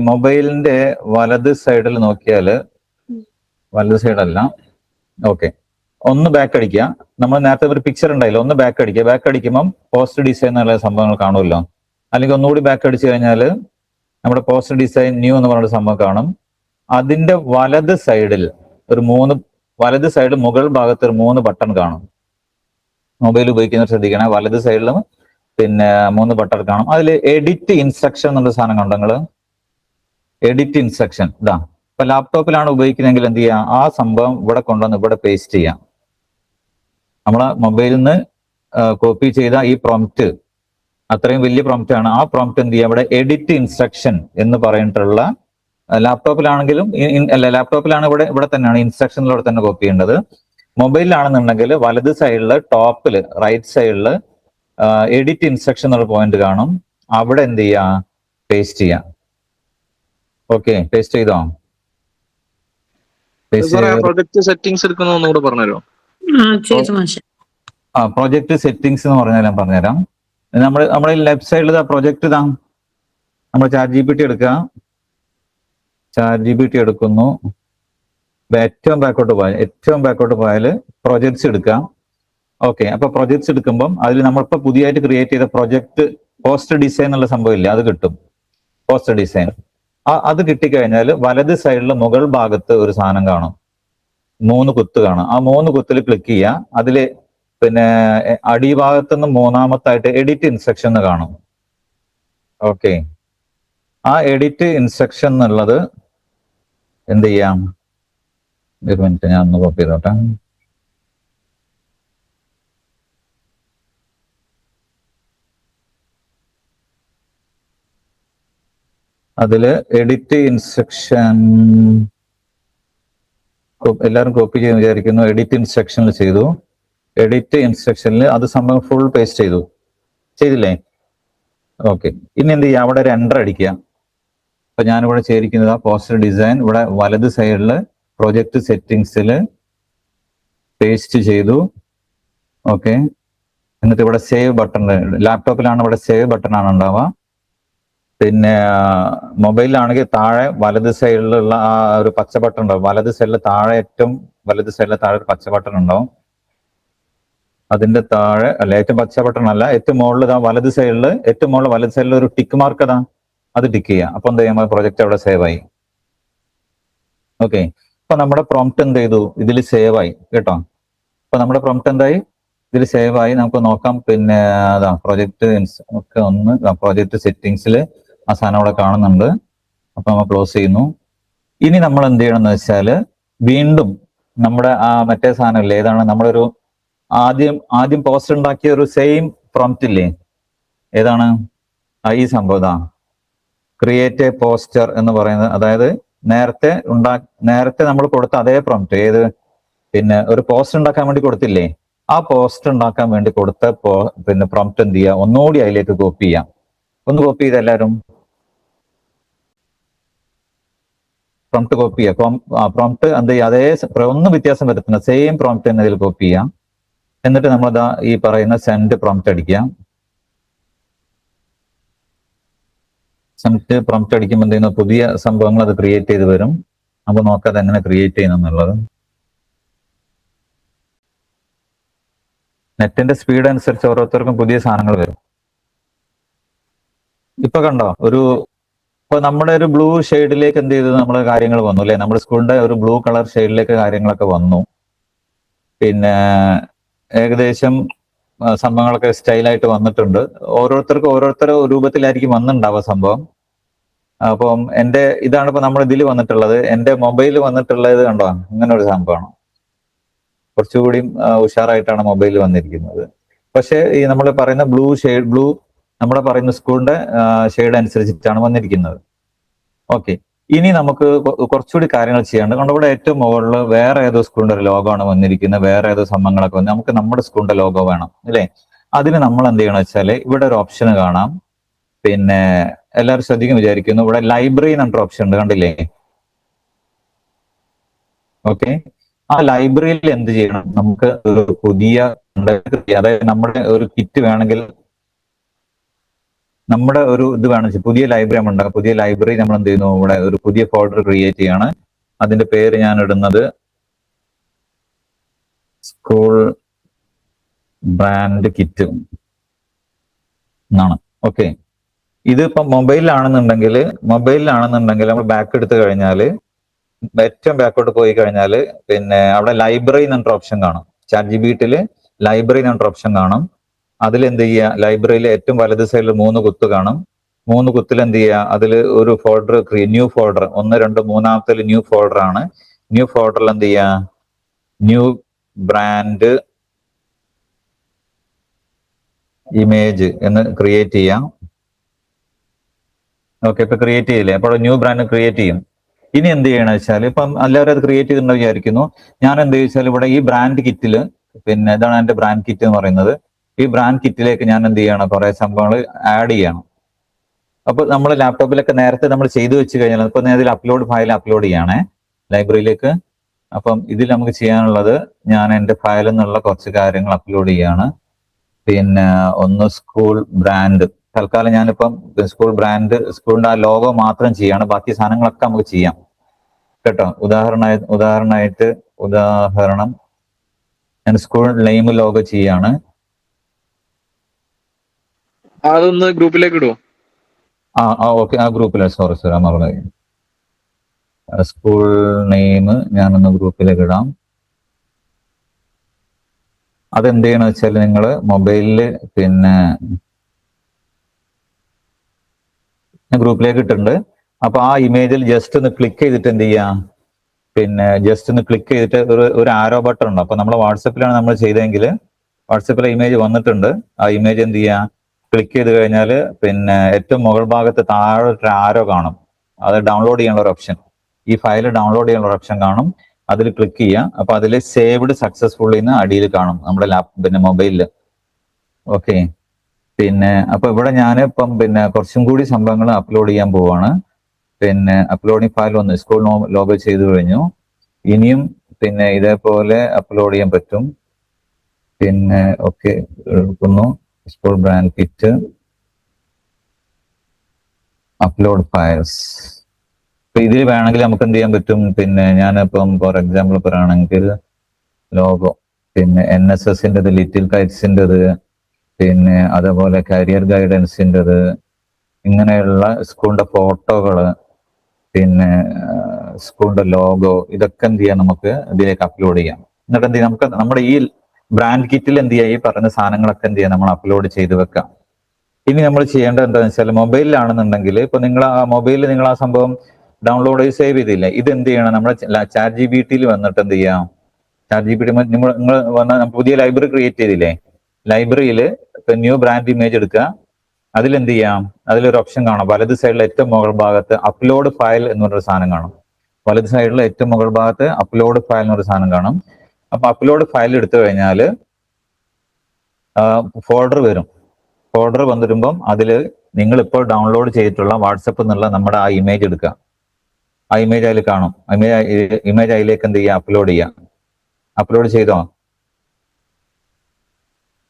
മൊബൈലിന്റെ വലത് സൈഡിൽ നോക്കിയാല്, വലത് സൈഡല്ല, ഓക്കെ, ഒന്ന് ബാക്ക് അടിക്കുക. നമ്മൾ നേരത്തെ ഒരു പിക്ചർ ഉണ്ടായില്ല, ഒന്ന് ബാക്ക് അടിക്കുക. ബാക്ക് അടിക്കുമ്പം പോസ്റ്റ് ഡിസൈൻ എന്നുള്ള സംഭവങ്ങൾ കാണുമല്ലോ. അല്ലെങ്കിൽ ഒന്നുകൂടി ബാക്ക് അടിച്ചു കഴിഞ്ഞാൽ നമ്മുടെ പോസ്റ്റ് ഡിസൈൻ ന്യൂ എന്ന് പറഞ്ഞൊരു സംഭവം കാണും. അതിന്റെ വലത് സൈഡിൽ വലത് സൈഡ് മുകൾ ഭാഗത്ത് ഒരു 3 ബട്ടൺ കാണും. മൊബൈൽ ഉപയോഗിക്കുന്നവർ ശ്രദ്ധിക്കണം, വലത് സൈഡിലും പിന്നെ 3 ബട്ടൺ കാണും. അതിൽ എഡിറ്റ് ഇൻസ്ട്രക്ഷൻ എന്നുള്ള സാധനം കണ്ടോ നിങ്ങള്? എഡിറ്റ് ഇൻസ്ട്രക്ഷൻ ഇതാ. ഇപ്പൊ ലാപ്ടോപ്പിലാണ് ഉപയോഗിക്കുന്നതെങ്കിൽ എന്ത് ചെയ്യാം, ആ സംഭവം ഇവിടെ കൊണ്ടുവന്ന് ഇവിടെ പേസ്റ്റ് ചെയ്യാം. നമ്മളെ മൊബൈലിൽ നിന്ന് കോപ്പി ചെയ്ത ഈ പ്രോംപ്റ്റ് അത്രയും വലിയ പ്രോംപ്റ്റ് ആണ്. ആ പ്രോംപ്റ്റ് എന്ത് ചെയ്യാം, ഇവിടെ എഡിറ്റ് ഇൻസ്ട്രക്ഷൻ എന്ന് പറഞ്ഞിട്ടുള്ള, ലാപ്ടോപ്പിലാണെങ്കിലും ലാപ്ടോപ്പിലാണ് ഇവിടെ തന്നെയാണ് ഇൻസ്ട്രക്ഷനിലൂടെ തന്നെ കോപ്പി ചെയ്യേണ്ടത്. മൊബൈലിലാണെന്നുണ്ടെങ്കിൽ വലത് സൈഡില് ടോപ്പില് റൈറ്റ് സൈഡില് എഡിറ്റ് ഇൻസ്ട്രക്ഷൻ എന്നുള്ള പോയിന്റ് കാണും. അവിടെ എന്ത് ചെയ്യാ, പേസ്റ്റ് ചെയ്യാം. ഓക്കെ, പേസ്റ്റ് ചെയ്തോ? പ്രൊജക്ട് സെറ്റിംഗ്സ് എടുക്കുന്ന ഒന്നുകൂടെ പറഞ്ഞുതരോ? പ്രൊജക്ട് സെറ്റിംഗ്സ് എന്ന് പറഞ്ഞാൽ ഞാൻ പറഞ്ഞുതരാം. നമ്മുടെ ലെഫ്റ്റ് സൈഡിൽ പ്രൊജക്ട് ഇതാ, നമ്മൾ ChatGPT എടുക്കുക. ChatGPT എടുക്കുന്നു. ഏറ്റവും ബാക്കോട്ട് പോയാൽ പ്രൊജക്ട്സ് എടുക്കുക. ഓക്കെ, അപ്പൊ പ്രൊജക്ട്സ് എടുക്കുമ്പം അതിൽ നമ്മളിപ്പോ പുതിയതായിട്ട് ക്രിയേറ്റ് ചെയ്ത പ്രൊജക്ട് പോസ്റ്റർ ഡിസൈൻ എന്നുള്ള സംഭവം ഇല്ല, അത് കിട്ടും. പോസ്റ്റർ ഡിസൈൻ അത് കിട്ടിക്കഴിഞ്ഞാൽ വലത് സൈഡിൽ മുകൾ ഭാഗത്ത് ഒരു സാധനം കാണും, 3 കുത്ത് കാണും. ആ 3 കുത്തിൽ ക്ലിക്ക് ചെയ്യുക. അതില് പിന്നെ അടിഭാഗത്തുനിന്ന് മൂന്നാമത്തായിട്ട് എഡിറ്റ് ഇൻസ്ട്രക്ഷൻ കാണും. ഓക്കെ, ആ എഡിറ്റ് ഇൻസ്ട്രക്ഷൻ എന്നുള്ളത് എന്ത് ചെയ്യാം? ഒരു മിനിറ്റ്, ഞാൻ ഒന്ന് കോപ്പി ചെയ്തോട്ടെ. അതില് എഡിറ്റ് ഇൻസ്ട്രക്ഷൻ എല്ലാവരും കോപ്പി ചെയ്യുന്ന വിചാരിക്കുന്നു. എഡിറ്റ് ഇൻസ്ട്രക്ഷനിൽ ചെയ്തു. എഡിറ്റ് ഇൻസ്ട്രക്ഷനിൽ അത് സംഭവം ഫുൾ പേസ്റ്റ് ചെയ്തില്ലേ? ഓക്കെ, ഇനി എന്ത് ചെയ്യുക? അവിടെ ഒരു എൻ്റർ അടിക്കുക. അപ്പൊ ഞാനിവിടെ ചെയ്തിരിക്കുന്നത് പോസ്റ്റർ ഡിസൈൻ ഇവിടെ വലത് സൈഡിൽ പ്രൊജക്ട് സെറ്റിംഗ്സിൽ പേസ്റ്റ് ചെയ്തു. ഓക്കെ, എന്നിട്ട് ഇവിടെ സേവ് ബട്ടൺ, ലാപ്ടോപ്പിലാണ് ഇവിടെ സേവ് ബട്ടൺ ആണ് ഉണ്ടാവുക. പിന്നെ മൊബൈലിലാണെങ്കിൽ താഴെ വലത് സൈഡിലുള്ള ആ ഒരു പച്ച ബട്ടൺ ഉണ്ടാവും. വലത് സൈഡിൽ താഴെ, ഏറ്റവും വലത് സൈഡിൽ താഴെ ഒരു പച്ച ബട്ടൺ ഉണ്ടാവും. അതിന്റെ താഴെ അല്ല, ഏറ്റവും പച്ച ബട്ടൺ അല്ല, ഏറ്റവും മുകളിൽ വലത് സൈഡിൽ, ഏറ്റവും മുകളിൽ വലത് സൈഡിൽ ഒരു ടിക്ക് മാർക്ക് അത് ടിക്ക് ചെയ്യുക. അപ്പൊ എന്ത് ചെയ്യാം? പ്രൊജക്ട് അവിടെ സേവ് ആയി. ഓക്കെ, അപ്പൊ നമ്മുടെ പ്രോംപ്റ്റ് എന്ത് ചെയ്തു? ഇതിൽ സേവ് ആയി കേട്ടോ. അപ്പൊ നമ്മുടെ പ്രോംപ്റ്റ് എന്തായി? ഇതിൽ സേവ് ആയി. നമുക്ക് നോക്കാം. പിന്നെ അതാ പ്രൊജക്ട് ഒക്കെ ഒന്ന് പ്രൊജക്ട് സെറ്റിംഗ്സിൽ ആ സാധനം അവിടെ കാണുന്നുണ്ട്. അപ്പൊ നമ്മൾ ക്ലോസ് ചെയ്യുന്നു. ഇനി നമ്മൾ എന്ത് ചെയ്യണം എന്ന് വെച്ചാൽ വീണ്ടും നമ്മുടെ ആ മറ്റേ സാധനം ഇല്ലേ, ഏതാണ് നമ്മളൊരു ആദ്യം പോസ്റ്റർ ഉണ്ടാക്കിയ ഒരു സെയിം പ്രോംപ്റ്റ് ഇല്ലേ, ഏതാണ്? ഈ സംഭവം ക്രിയേറ്റ് എ പോസ്റ്റർ എന്ന് പറയുന്നത്. അതായത് നേരത്തെ നമ്മൾ കൊടുത്ത അതേ പ്രോംപ്റ്റ്, ഏത് പിന്നെ ഒരു പോസ്റ്റർ ഉണ്ടാക്കാൻ വേണ്ടി കൊടുത്തില്ലേ, ആ പോസ്റ്റർ ഉണ്ടാക്കാൻ വേണ്ടി കൊടുത്ത പിന്നെ പ്രോംപ്റ്റ് എന്ത് ചെയ്യുക? ഒന്നുകൂടി അതിലേക്ക് കോപ്പി ചെയ്യാം. ഒന്ന് കോപ്പി ചെയ്ത് എല്ലാവരും പ്രോംപ്റ്റ് കോപ്പി ചെയ്യാം. പ്രോംപ്റ്റ് എന്ത് ചെയ്യുക? അതേ ഒന്നും വ്യത്യാസം വരുത്തുന്ന സെയിം പ്രോംപ്റ്റ് തന്നെ ഇതിൽ കോപ്പി ചെയ്യാം. എന്നിട്ട് നമ്മളതാ ഈ പറയുന്ന സെൻഡ് പ്രോംപ്റ്റ് അടിക്കാം. സെൻഡ് പ്രോംപ്റ്റ് അടിക്കുമ്പോൾ എന്ത് ചെയ്യുന്ന പുതിയ സംഭവങ്ങൾ അത് ക്രിയേറ്റ് ചെയ്ത് വരും. നമുക്ക് നോക്കാം അത് എങ്ങനെ ക്രിയേറ്റ് ചെയ്യുന്നുള്ളത്. നെറ്റിന്റെ സ്പീഡ് അനുസരിച്ച് ഓരോരുത്തർക്കും പുതിയ സാധനങ്ങൾ വരും. ഇപ്പൊ കണ്ടോ, ഇപ്പൊ നമ്മുടെ ഒരു ബ്ലൂ ഷെയ്ഡിലേക്ക് എന്ത് ചെയ്തു? നമ്മുടെ കാര്യങ്ങൾ വന്നു അല്ലെ? നമ്മുടെ സ്കൂളിന്റെ ഒരു ബ്ലൂ കളർ ഷെയ്ഡിലേക്ക് കാര്യങ്ങളൊക്കെ വന്നു. പിന്നെ ഏകദേശം സംഭവങ്ങളൊക്കെ സ്റ്റൈലായിട്ട് വന്നിട്ടുണ്ട്. ഓരോരുത്തർക്കും ഓരോരുത്തരുടെ രൂപത്തിലായിരിക്കും വന്നിട്ടുണ്ടാവുക സംഭവം. അപ്പം ഇതാണ് ഇപ്പൊ നമ്മൾ ഇതിൽ വന്നിട്ടുള്ളത്. എന്റെ മൊബൈലിൽ വന്നിട്ടുള്ളത് കണ്ടോ, അങ്ങനെ ഒരു സംഭവമാണ്. കുറച്ചുകൂടി ഉഷാറായിട്ടാണ് മൊബൈൽ വന്നിരിക്കുന്നത്. പക്ഷേ ഈ നമ്മൾ പറയുന്ന ബ്ലൂ നമ്മുടെ പറയുന്ന സ്കൂളിന്റെ ഷെയ്ഡ് അനുസരിച്ചിട്ടാണ് വന്നിരിക്കുന്നത്. ഓക്കെ, ഇനി നമുക്ക് കുറച്ചുകൂടി കാര്യങ്ങൾ ചെയ്യാണ്ട്. കണ്ടോ, ഇവിടെ ഏറ്റവും മുകളിൽ വേറെ ഏതോ സ്കൂളിന്റെ ഒരു ലോഗോ ആണ് വന്നിരിക്കുന്നത്. വേറെ ഏതോ സംഭവങ്ങളൊക്കെ വന്ന് നമുക്ക് നമ്മുടെ സ്കൂളിന്റെ ലോഗോ വേണം അല്ലേ? അതിന് നമ്മൾ എന്ത് ചെയ്യണം വെച്ചാൽ ഇവിടെ ഒരു ഓപ്ഷൻ കാണാം. പിന്നെ എല്ലാവരും ശ്രദ്ധിക്കും വിചാരിക്കുന്നു. ഇവിടെ ലൈബ്രറി എന്നൊരു ഓപ്ഷൻ ഉണ്ട്, കണ്ടില്ലേ? ഓക്കെ, ആ ലൈബ്രറിയിൽ എന്ത് ചെയ്യണം? നമുക്ക് ഒരു പുതിയ, അതായത് നമ്മുടെ ഒരു കിറ്റ് വേണമെങ്കിൽ, നമ്മുടെ ഒരു ഇത് വേണം, പുതിയ ലൈബ്രറി നമ്മൾ ഉണ്ടാകും. പുതിയ ലൈബ്രറി നമ്മൾ എന്ത് ചെയ്യുന്നു? ഇവിടെ ഒരു പുതിയ ഫോൾഡർ ക്രിയേറ്റ് ചെയ്യാണ്. അതിന്റെ പേര് ഞാൻ ഇടുന്നത് സ്കൂൾ ബ്രാൻഡ് കിറ്റ് എന്നാണ്. ഓക്കെ, ഇതിപ്പം മൊബൈലിലാണെന്നുണ്ടെങ്കിൽ നമ്മൾ ബാക്ക് എടുത്തു കഴിഞ്ഞാൽ, ഏറ്റവും ബാക്കോട്ട് പോയി കഴിഞ്ഞാൽ പിന്നെ അവിടെ ലൈബ്രറി എന്നൊരു ഓപ്ഷൻ കാണും. ChatGPT ലൈബ്രറി എന്നൊരു ഓപ്ഷൻ കാണും. അതിൽ എന്ത് ചെയ്യുക? ലൈബ്രറിയിൽ ഏറ്റവും വലത് സൈഡിൽ 3 കുത്ത് കാണും. 3 കുത്തിൽ എന്ത് ചെയ്യുക? അതിൽ ഒരു folder new folder 1, 2, 3 new folder ആണ്. ന്യൂ ഫോൾഡറിൽ എന്ത് ചെയ്യുക? ന്യൂ ബ്രാൻഡ് ഇമേജ് എന്ന് ക്രിയേറ്റ് ചെയ്യാം. ഓക്കെ, ഇപ്പൊ ക്രിയേറ്റ് ചെയ്യില്ലേ? അപ്പോൾ ന്യൂ ബ്രാൻഡ് ക്രിയേറ്റ് ചെയ്യും. ഇനി എന്ത് ചെയ്യണം വെച്ചാൽ, ഇപ്പം എല്ലാവരും അത് ക്രിയേറ്റ് ചെയ്തിട്ടുണ്ടോ വിചാരിക്കുന്നു. ഞാൻ എന്ത് ചോദിച്ചാൽ ഇവിടെ ഈ ബ്രാൻഡ് കിറ്റില്, പിന്നെ ഇതാണ് എന്റെ ബ്രാൻഡ് കിറ്റ് എന്ന് പറയുന്നത്. ഈ ബ്രാൻഡ് കിറ്റിലേക്ക് ഞാൻ എന്ത് ചെയ്യണം? കുറെ സംഭവങ്ങൾ ആഡ് ചെയ്യണം. അപ്പൊ നമ്മൾ ലാപ്ടോപ്പിലൊക്കെ നേരത്തെ നമ്മൾ ചെയ്തു വെച്ച് കഴിഞ്ഞാൽ, ഇപ്പൊ ഇതിൽ അപ്ലോഡ് ഫയൽ അപ്ലോഡ് ചെയ്യണേ ലൈബ്രറിയിലേക്ക്. അപ്പം ഇതിൽ നമുക്ക് ചെയ്യാനുള്ളത്, ഞാൻ എൻ്റെ ഫയലിൽ നിന്നുള്ള കുറച്ച് കാര്യങ്ങൾ അപ്ലോഡ് ചെയ്യാണ്. പിന്നെ ഒന്ന് സ്കൂൾ ബ്രാൻഡ്, തൽക്കാലം ഞാനിപ്പം സ്കൂൾ ബ്രാൻഡ്, സ്കൂളിന്റെ ആ ലോഗോ മാത്രം ചെയ്യാണ്. ബാക്കി സാധനങ്ങളൊക്കെ നമുക്ക് ചെയ്യാം കേട്ടോ. ഉദാഹരണം ഞാൻ സ്കൂൾ നെയിം ലോഗോ ചെയ്യാണ്. അതൊന്ന് ഗ്രൂപ്പിലേക്ക് ഇടുവോ? ഓക്കെ, ആ ഗ്രൂപ്പിലെ സോറി മറന്നു. സ്കൂൾ നെയിം ഞാനൊന്ന് ഗ്രൂപ്പിലേക്ക് ഇടാം. അതെന്ത് ചെയ്യണം വെച്ചാൽ നിങ്ങൾ മൊബൈലിൽ പിന്നെ ഞാൻ ഗ്രൂപ്പിലേക്ക് ഇട്ടിട്ടുണ്ട്. അപ്പൊ ആ ഇമേജിൽ ജസ്റ്റ് ഒന്ന് ക്ലിക്ക് ചെയ്തിട്ട് എന്ത് ചെയ്യാം, പിന്നെ ജസ്റ്റ് ഒന്ന് ക്ലിക്ക് ചെയ്തിട്ട് ഒരു ആരോ ബട്ടൺ ഉണ്ട്. അപ്പൊ നമ്മൾ വാട്സപ്പിലാണ് നമ്മൾ ചെയ്തതെങ്കിൽ വാട്സപ്പിലെ ഇമേജ് വന്നിട്ടുണ്ട്. ആ ഇമേജ് എന്ത് ചെയ്യാം, ക്ലിക്ക് ചെയ്ത് കഴിഞ്ഞാൽ പിന്നെ ഏറ്റവും മുകൾ ഭാഗത്ത് താഴെ ഒരു ആരോ കാണും. അത് ഡൗൺലോഡ് ചെയ്യാനുള്ള ഒരു ഓപ്ഷൻ, ഈ ഫയൽ ഡൗൺലോഡ് ചെയ്യാനുള്ള ഒരു ഓപ്ഷൻ കാണും. അതിൽ ക്ലിക്ക് ചെയ്യാം. അപ്പൊ അതിൽ സേവ്ഡ് സക്സസ്ഫുള്ളി എന്ന് അടിയിൽ കാണും നമ്മുടെ പിന്നെ മൊബൈലിൽ. ഓക്കെ, പിന്നെ അപ്പൊ ഇവിടെ ഞാൻ ഇപ്പം പിന്നെ കുറച്ചും കൂടി സംഭവങ്ങൾ അപ്ലോഡ് ചെയ്യാൻ പോവാണ്. പിന്നെ അപ്ലോഡിങ് ഫയൽ ഒന്ന് സ്കൂൾ ലോഗോ ചെയ്തു കഴിഞ്ഞു. ഇനിയും പിന്നെ ഇതേപോലെ അപ്ലോഡ് ചെയ്യാൻ പറ്റും. പിന്നെ ഓക്കെ എടുക്കുന്നു, school brand kit, upload files. ഇപ്പൊ ഇതിൽ വേണമെങ്കിൽ നമുക്ക് എന്ത് ചെയ്യാൻ പറ്റും, പിന്നെ ഞാനിപ്പം ഫോർ എക്സാമ്പിൾ പറയുകയാണെങ്കിൽ ലോഗോ, പിന്നെ NSSൻ്റെത്, ലിറ്റിൽ കൈറ്റ്സിൻ്റെത്, പിന്നെ അതേപോലെ കരിയർ ഗൈഡൻസിൻ്റെത്, ഇങ്ങനെയുള്ള സ്കൂളിന്റെ ഫോട്ടോകള്, പിന്നെ സ്കൂളിന്റെ ലോഗോ, ഇതൊക്കെ എന്ത് ചെയ്യാം, നമുക്ക് ഇതിലേക്ക് അപ്ലോഡ് ചെയ്യാം. എന്നിട്ട് എന്ത് ചെയ്യാം, നമുക്ക് നമ്മുടെ ഈ ബ്രാൻഡ് കിറ്റിൽ എന്ത് ചെയ്യാം, ഈ പറഞ്ഞ സാധനങ്ങളൊക്കെ എന്ത് ചെയ്യാം, നമ്മൾ അപ്ലോഡ് ചെയ്ത് വെക്കാം. ഇനി നമ്മൾ ചെയ്യേണ്ടത് എന്താണെന്ന് വെച്ചാൽ മൊബൈലിലാണെന്നുണ്ടെങ്കിൽ ഇപ്പൊ നിങ്ങൾ ആ മൊബൈലിൽ നിങ്ങൾ ആ സംഭവം ഡൗൺലോഡ് ചെയ്ത് സേവ് ചെയ്തില്ലേ, ഇത് എന്ത് ചെയ്യണം, നമ്മുടെ ChatGPT വന്നിട്ട് എന്ത് ചെയ്യാം, ChatGPT നിങ്ങൾ വന്ന പുതിയ ലൈബ്രറി ക്രിയേറ്റ് ചെയ്തില്ലേ, ലൈബ്രറിയിൽ ഇപ്പൊ ന്യൂ ബ്രാൻഡ് ഇമേജ് എടുക്കുക. അതിലെന്ത് ചെയ്യാം, അതിലൊരു ഓപ്ഷൻ കാണാം വലത് സൈഡിലെ ഏറ്റവും മുകൾ ഭാഗത്ത് അപ്ലോഡ് ഫയൽ എന്ന് പറഞ്ഞൊരു സാധനം കാണും. വലത് സൈഡിലെ ഏറ്റവും മുകൾ ഭാഗത്ത് അപ്ലോഡ് ഫയൽ എന്നൊരു സാധനം കാണും. അപ്പൊ അപ്ലോഡ് ഫയൽ എടുത്തു കഴിഞ്ഞാൽ ഫോൾഡർ വരും. ഫോൾഡർ വന്നിരുമ്പം അതിൽ നിങ്ങൾ ഇപ്പോൾ ഡൗൺലോഡ് ചെയ്തിട്ടുള്ള വാട്സപ്പ് എന്നുള്ള നമ്മുടെ ആ ഇമേജ് എടുക്കുക. ആ ഇമേജ് അതിൽ കാണും. ഇമേജ് അതിലേക്ക് എന്ത് ചെയ്യുക, അപ്ലോഡ് ചെയ്യുക. അപ്ലോഡ് ചെയ്തോ?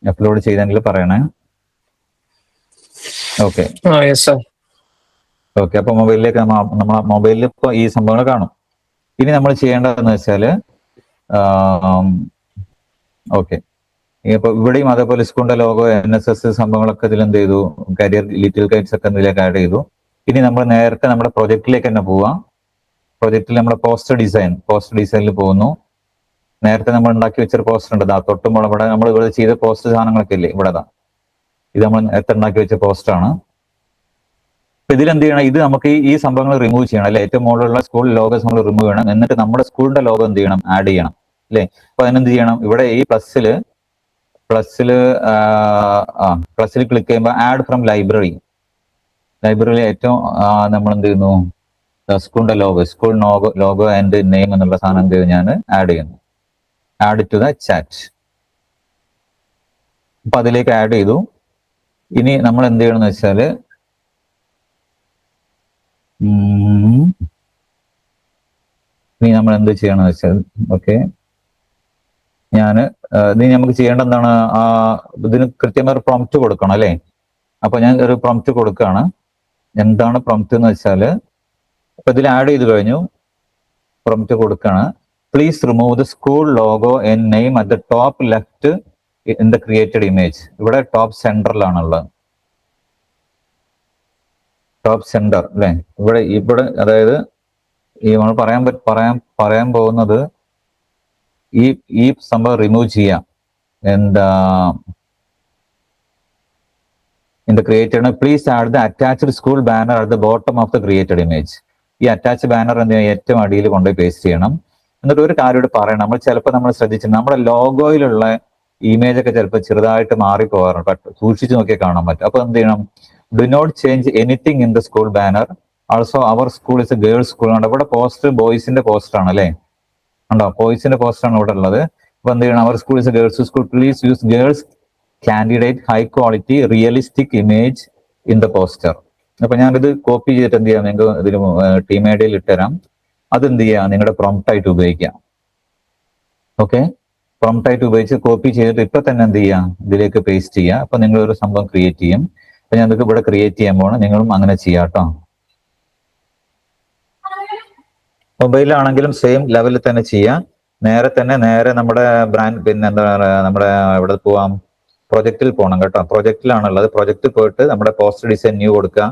അപ്ലോഡ് ചെയ്തെങ്കിൽ പറയണേ. ഓക്കെ ഓക്കെ, അപ്പൊ മൊബൈലിലേക്ക് നമ്മളെ മൊബൈലിൽ ഇപ്പോൾ ഈ സംഭവങ്ങൾ കാണും. ഇനി നമ്മൾ ചെയ്യേണ്ടതെന്ന് വെച്ചാല് ഓക്കെ, ഇപ്പൊ ഇവിടെയും അതേപോലെ സ്കൂളിന്റെ ലോഗോ, NSS സംഭവങ്ങളൊക്കെ ഇതിൽ എന്ത് ചെയ്തു, കരിയർ ലിറ്റിൽ കൈറ്റ്സ് ഒക്കെ ഇതിലേക്ക് ആഡ് ചെയ്തു. ഇനി നമ്മൾ നേരത്തെ നമ്മുടെ പ്രൊജക്റ്റിലേക്ക് തന്നെ പോവാം. പ്രൊജക്റ്റിൽ നമ്മുടെ പോസ്റ്റർ ഡിസൈനിൽ പോകുന്നു. നേരത്തെ നമ്മൾ ഉണ്ടാക്കി വെച്ചൊരു പോസ്റ്റർ ഉണ്ട്, തൊട്ടുമ്പോൾ ഇവിടെ നമ്മൾ ഇവിടെ ചെയ്ത പോസ്റ്റർ സാധനങ്ങളൊക്കെ ഇല്ലേ, ഇവിടെ ഇത് നമ്മൾ നേരത്തെ ഉണ്ടാക്കി വെച്ച പോസ്റ്ററാണ്. അപ്പൊ ഇതിലെന്ത് ചെയ്യണം, ഇത് നമുക്ക് ഈ സംഭവങ്ങൾ റിമൂവ് ചെയ്യണം അല്ലെ. ഏറ്റവും മുകളിലുള്ള സ്കൂൾ ലോഗോസ് നമ്മൾ റിമൂവ് ചെയ്യണം. എന്നിട്ട് നമ്മുടെ സ്കൂളിന്റെ ലോഗോ എന്ത് ചെയ്യണം, ആഡ് ചെയ്യണം അല്ലെ. അപ്പൊ അതിനെന്ത് ചെയ്യണം, ഇവിടെ ഈ പ്ലസ്സിൽ ക്ലിക്ക് ചെയ്യുമ്പോൾ ആഡ് ഫ്രം ലൈബ്രറിയിൽ ഏറ്റവും നമ്മൾ എന്ത് ചെയ്യുന്നു, സ്കൂളിന്റെ സ്കൂൾ ലോഗോ ആൻഡ് നെയിം എന്നുള്ള സാധനം എന്ത് ചെയ്തു, ഞാൻ ആഡ് ചെയ്യുന്നു. Add to the chat. അപ്പൊ അതിലേക്ക് ആഡ് ചെയ്തു. ഇനി നമ്മൾ എന്ത് ചെയ്യണം എന്ന് വെച്ചാൽ ഇനി നമ്മൾ എന്ത് ചെയ്യണം എന്ന് വെച്ചാൽ ഓക്കെ, ഇനി നമുക്ക് ചെയ്യേണ്ട എന്താണ്, ഇതിന് കൃത്യമായ ഒരു പ്രൊംപ്റ്റ് കൊടുക്കണം അല്ലേ. അപ്പൊ ഞാൻ ഒരു പ്രൊംപ്റ്റ് കൊടുക്കുകയാണ്. എന്താണ് പ്രൊംപ്റ്റ് എന്ന് വെച്ചാൽ, അപ്പൊ ഇതിൽ ആഡ് ചെയ്ത് കഴിഞ്ഞു, പ്രൊംപ്റ്റ് കൊടുക്കുകയാണ്. Please remove the school logo and name at the top left in the created image. ഇവിടെ ടോപ്പ് സെന്ററിലാണുള്ളത്, ടോപ്പ് സെന്റർ അല്ലെ. ഇവിടെ അതായത് ഈ നമ്മൾ പറയാൻ പോകുന്നത് ഈ സംഭവം റിമൂവ് ചെയ്യാം. എന്താ in the created, please add the attached school banner at the bottom of the created image. ഈ അറ്റാച്ച് ബാനർ എന്ത് ചെയ്യണം, ഏറ്റവും അടിയിൽ കൊണ്ടുപോയി പേസ്റ്റ് ചെയ്യണം. എന്നിട്ട് ഒരു കാര്യം കൂടി പറയണം, നമ്മൾ ചിലപ്പോൾ നമ്മൾ ശ്രദ്ധിച്ചിട്ടുണ്ട്, നമ്മുടെ ലോഗോയിലുള്ള ഇമേജ് ഒക്കെ ചിലപ്പോൾ ചെറുതായിട്ട് മാറിപ്പോകാറുണ്ട്. സൂക്ഷിച്ചു നോക്കിയാൽ കാണാൻ പറ്റും. അപ്പൊ എന്ത് ചെയ്യണം, do not change anything in the school banner. Also our school is a girls school ആണ്. ഇവിടെ പോസ്റ്റർ ബോയ്സിന്റെ പോസ്റ്റർ ആണ് അല്ലേ, ഉണ്ടോ, ബോയ്സിന്റെ പോസ്റ്റർ ആണ് ഇവിടെ ഉള്ളത്. അപ്പൊ എന്ത് ചെയ്യണം, അവർ school is a girls school, please use girls candidate high quality realistic image in the poster. അപ്പൊ ഞാനിത് കോപ്പി ചെയ്തിട്ട് എന്ത് ചെയ്യാം, നിങ്ങൾക്ക് ഇതിന് ടീം ഐഡിയയിൽ ഇട്ടുതരാം. അതെന്ത് ചെയ്യാം, നിങ്ങളുടെ പ്രൊംപ്റ്റ് ആയിട്ട് ഉപയോഗിക്കാം. ഓക്കെ, പ്രൊംപ്റ്റ് ആയിട്ട് ഉപയോഗിച്ച് കോപ്പി ചെയ്തിട്ട് ഇപ്പൊ തന്നെ എന്ത് ചെയ്യാം, ഇതിലേക്ക് പേസ്റ്റ് ചെയ്യാം. അപ്പൊ നിങ്ങൾ ഒരു സംഭവം ക്രിയേറ്റ് ചെയ്യും. അപ്പൊ ഞാൻ നിങ്ങൾക്ക് ഇവിടെ ക്രിയേറ്റ് ചെയ്യാൻ പോകണം, നിങ്ങളും അങ്ങനെ ചെയ്യാം കേട്ടോ. മൊബൈലാണെങ്കിലും സെയിം ലെവലിൽ തന്നെ ചെയ്യാം. നേരെ നമ്മുടെ ബ്രാൻഡ് പിന്നെ എന്താ പറയുക നമ്മുടെ എവിടെ പോവാം, പ്രൊജക്റ്റിൽ പോകണം കേട്ടോ. പ്രൊജക്റ്റിലാണുള്ളത്. പ്രൊജക്റ്റിൽ പോയിട്ട് നമ്മുടെ പോസ്റ്റർ ഡിസൈൻ ന്യൂ കൊടുക്കുക.